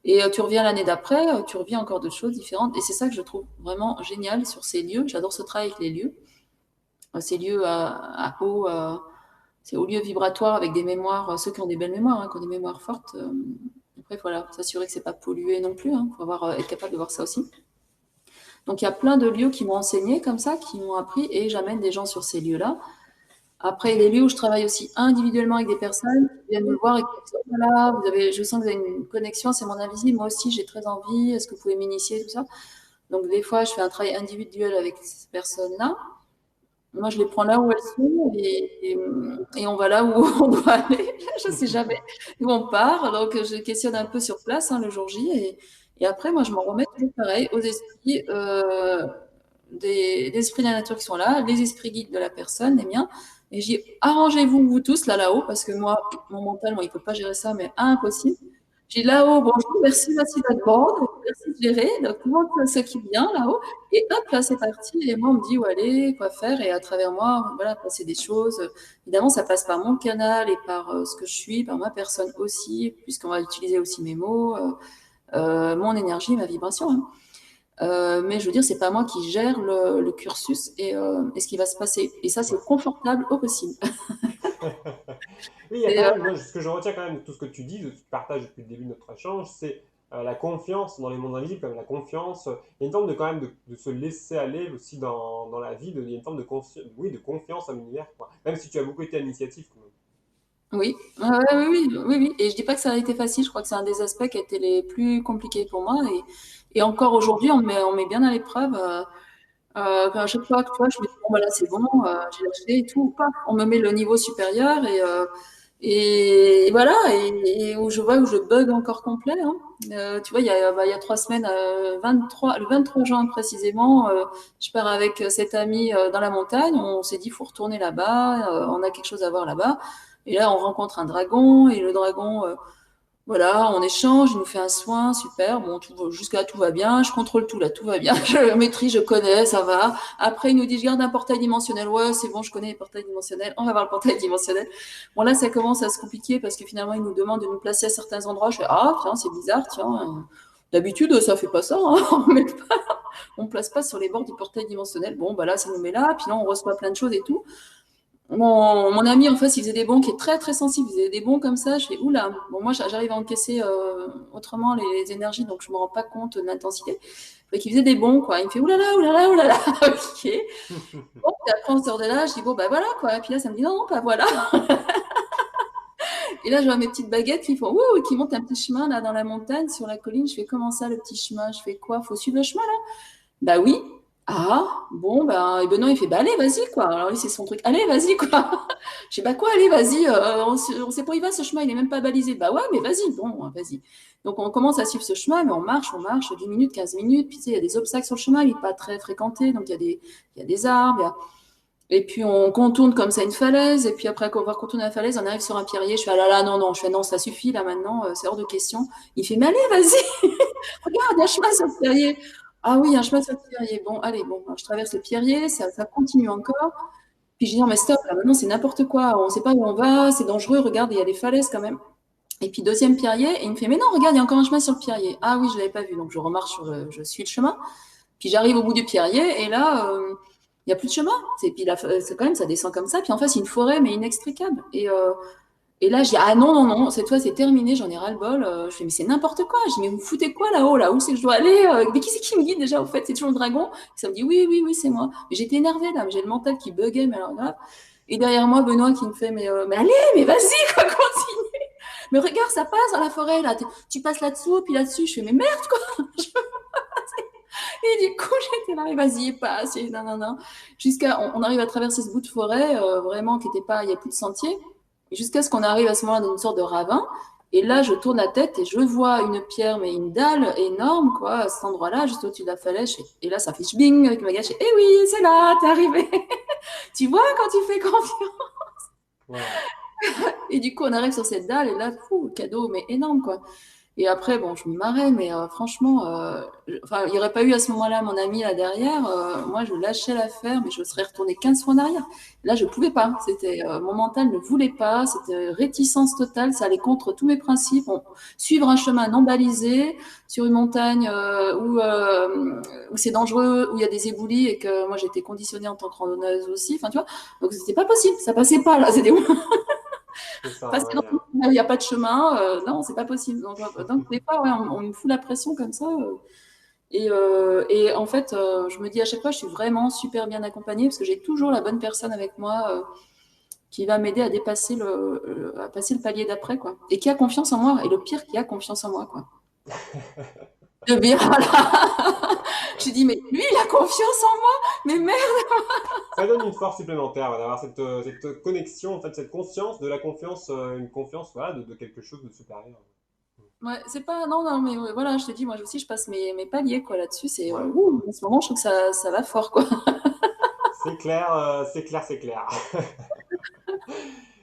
Et tu reviens l'année d'après, tu reviens encore d'autres choses différentes. Et c'est ça que je trouve vraiment génial sur ces lieux. J'adore ce travail avec les lieux. Ces lieux à haut, c'est haut lieu vibratoire avec des mémoires, ceux qui ont des belles mémoires, hein, qui ont des mémoires fortes. Après, voilà, s'assurer que c'est pas pollué non plus. Il faut être capable de voir ça aussi. Donc, il y a plein de lieux qui m'ont enseigné comme ça, qui m'ont appris, et j'amène des gens sur ces lieux-là. Après, il y a des lieux où je travaille aussi individuellement avec des personnes qui viennent me voir et qui disent, oh là là, je sens que vous avez une connexion, c'est mon invisible, moi aussi j'ai très envie, est-ce que vous pouvez m'initier, tout ça. Donc des fois, je fais un travail individuel avec ces personnes-là. Moi, je les prends là où elles sont et on va là où on doit aller. Je sais jamais où on part. Donc, je questionne un peu sur place le jour J. Et après, moi, je m'en remets toujours pareil aux esprits des esprits de la nature qui sont là, les esprits guides de la personne, les miens. Et j'ai arrangez-vous, vous tous, là, là-haut, parce que moi, mon mental, moi, il peut pas gérer ça, mais impossible. J'ai là-haut, bonjour, merci, merci votre bande, merci de gérer. Donc, tout le monde s'occupe bien là-haut. Et hop, là, c'est parti. Et moi, on me dit où aller, quoi faire. Et à travers moi, voilà, passer des choses. Évidemment, ça passe par mon canal et par ce que je suis, par ma personne aussi, puisqu'on va utiliser aussi mes mots, mon énergie, ma vibration. Mais je veux dire, c'est pas moi qui gère le cursus et ce qui va se passer. Et ça, c'est Ouais. confortable au possible. Oui, il y a Et, quand même, moi, ce que je retiens quand même de tout ce que tu dis, de ce que tu partages depuis le début de notre échange, c'est la confiance dans les mondes invisibles, comme la confiance. Il y a une forme de quand même de se laisser aller aussi dans la vie, il y a une forme oui, de confiance à l'univers, quoi. Même si tu as beaucoup été initiatif, quand même. oui, ouais, ouais, oui, oui, oui, oui. Et je dis pas que ça a été facile. Je crois que c'est un des aspects qui a été les plus compliqués pour moi. Et encore aujourd'hui, on met bien à l'épreuve. À chaque fois que tu vois, je me dis, bon, bah là, c'est bon, j'ai lâché et tout. Paf, on me met le niveau supérieur et voilà. Et où je vois où je bug encore complet. Tu vois, il y a 3 semaines, 23, le 23 juin précisément, je pars avec cette amie dans la montagne. On s'est dit, il faut retourner là-bas. On a quelque chose à voir là-bas. Et là, on rencontre un dragon. Et le dragon, voilà, on échange, il nous fait un soin, super. Bon, jusqu'à là, tout va bien. Je contrôle tout, là, tout va bien. Je maîtrise, je connais, ça va. Après, il nous dit, je garde un portail dimensionnel. Ouais, c'est bon, je connais les portails dimensionnels. On va voir le portail dimensionnel. Bon, là, ça commence à se compliquer parce que finalement, il nous demande de nous placer à certains endroits. Je fais, ah, tiens, c'est bizarre, tiens. D'habitude, ça fait pas ça. On place pas sur les bords du portail dimensionnel. Bon, bah là, ça nous met là. Puis là, on reçoit plein de choses et tout. Mon ami en face, il faisait des bons qui est très très sensible. Il faisait des bons comme ça. Je fais oula. Bon, moi, j'arrive à encaisser autrement les énergies, donc je me rends pas compte de l'intensité. Fait qu'il faisait des bons, quoi. Il me fait oulala, oulala, oulala. Ok. Bon, et après, on sort de là. Je dis bon, bah voilà, quoi. Et puis là, ça me dit non, non, pas voilà. Et là, je vois mes petites baguettes qui font ouh, qui montent un petit chemin là dans la montagne, sur la colline. Je fais comment ça, le petit chemin? Je fais quoi? Faut suivre le chemin là? Bah oui. Ah, bon, ben, et Benoît, il fait, bah allez, vas-y, quoi. Alors lui, c'est son truc, allez, vas-y, quoi. Je sais, bah quoi, allez, vas-y, on sait pas où il va, ce chemin, il est même pas balisé. Bah ouais, mais vas-y, bon, vas-y. Donc on commence à suivre ce chemin, mais on marche, 10 minutes, 15 minutes, puis tu sais, il y a des obstacles sur le chemin, il n'est pas très fréquenté, donc il y a des arbres, et puis on contourne comme ça une falaise, et puis après qu'on va contourner la falaise, on arrive sur un pierrier, je fais, ah là là, non, non, je fais, non, ça suffit, là, maintenant, c'est hors de question. Il fait, mais allez, vas-y, regarde, il y a un chemin sur le pierrier. Ah oui, il y a un chemin sur le pierrier. Bon, allez, bon, je traverse le pierrier, ça continue encore. Puis je dis, non, mais stop, là, maintenant, c'est n'importe quoi. On ne sait pas où on va, c'est dangereux, regarde, il y a des falaises quand même. Et puis, deuxième pierrier, et il me fait, mais non, regarde, il y a encore un chemin sur le pierrier. Ah oui, je ne l'avais pas vu. Donc, je remarche je suis le chemin. Puis, j'arrive au bout du pierrier, et là, il n'y a plus de chemin. Puis, là, c'est quand même, ça descend comme ça. Puis, en face, il y a une forêt, mais inextricable. Et là, je dis, ah non, non, non, cette fois, c'est terminé, j'en ai ras-le-bol. Je fais, mais c'est n'importe quoi. Je dis, mais vous me foutez quoi là-haut, là? Où c'est que je dois aller? Mais qui c'est qui me guide déjà, au fait? C'est toujours le dragon? Et ça me dit, oui, oui, oui, c'est moi. Mais j'étais énervée, là, j'ai le mental qui buguait, mais alors grave. Et derrière moi, Benoît qui me fait, mais allez, mais vas-y, quoi, continue. Mais regarde, ça passe dans la forêt, là. Tu passes là-dessous, puis là-dessus. Je fais, mais merde, quoi. Et du coup, j'étais là, mais vas-y, passe. Et non, non, non. On arrive à traverser ce bout de forêt, vraiment, qui était pas, il n'y a plus de sentier. Jusqu'à ce qu'on arrive à ce moment-là dans une sorte de ravin. Et là, je tourne la tête et je vois une pierre, mais une dalle énorme, quoi, à cet endroit-là, juste au-dessus de la falaise. Et là, ça fait bing avec ma gâche. Eh oui, c'est là, t'es arrivé. Tu vois quand tu fais confiance. Wow. Et du coup, on arrive sur cette dalle et là, fou, cadeau, mais énorme, quoi. Et après, bon, je me marrais, mais franchement, enfin, il n'y aurait pas eu à ce moment-là mon ami là derrière. Moi, je lâchais l'affaire, mais je serais retournée 15 fois en arrière. Là, je ne pouvais pas. Mon mental ne voulait pas. C'était réticence totale. Ça allait contre tous mes principes. Suivre un chemin non balisé sur une montagne où c'est dangereux, où il y a des éboulis et que moi, j'étais conditionnée en tant que randonneuse aussi. Enfin, tu vois. Donc, c'était pas possible. Ça passait pas là. C'était C'est ça, passer ouais. dans il n'y a pas de chemin, non, c'est pas possible. Donc des fois, ouais, on me fout la pression comme ça. Et en fait, je me dis à chaque fois, je suis vraiment super bien accompagnée parce que j'ai toujours la bonne personne avec moi qui va m'aider à dépasser à passer le palier d'après, quoi. Et qui a confiance en moi. Et le pire, qui a confiance en moi, quoi. de bien, voilà. Je dis, mais lui, il a confiance en moi, mais merde. Ça donne une force supplémentaire, voilà, d'avoir cette connexion, en fait, cette conscience de la confiance, une confiance voilà, de quelque chose de supérieur. Ouais, c'est pas, non, non, mais ouais, voilà, je te dis, moi aussi, je passe mes paliers, quoi, là-dessus. C'est, Ouais, ouh, en ce moment, je trouve que ça va fort, quoi. c'est clair, c'est clair, c'est clair.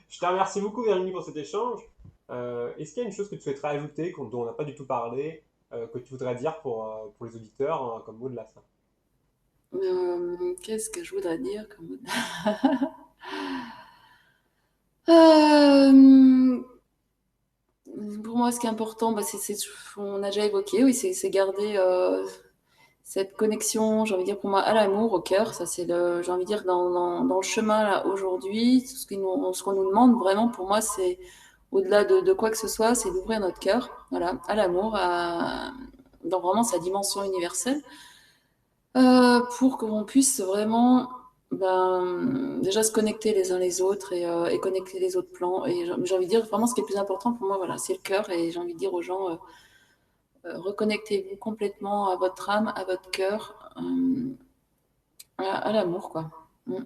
Je te remercie beaucoup, Virginie, pour cet échange. Est-ce qu'il y a une chose que tu souhaiterais ajouter, dont on n'a pas du tout parlé, que tu voudrais dire pour les auditeurs, comme mot de la fin? Qu'est-ce que je voudrais dire comme... Euh, pour moi, ce qui est important, bah, on a déjà évoqué, oui, c'est garder cette connexion, j'ai envie de dire pour moi, à l'amour, au cœur. Ça, c'est j'ai envie de dire, dans le chemin, là, aujourd'hui, ce qu'on nous demande vraiment, pour moi, c'est au-delà de quoi que ce soit, c'est d'ouvrir notre cœur, voilà, à l'amour, dans vraiment sa dimension universelle, pour qu'on puisse vraiment ben, déjà se connecter les uns les autres et connecter les autres plans. Et j'ai envie de dire, vraiment, ce qui est le plus important pour moi, voilà, c'est le cœur. Et j'ai envie de dire aux gens, reconnectez-vous complètement à votre âme, à votre cœur, à l'amour, quoi. Mm.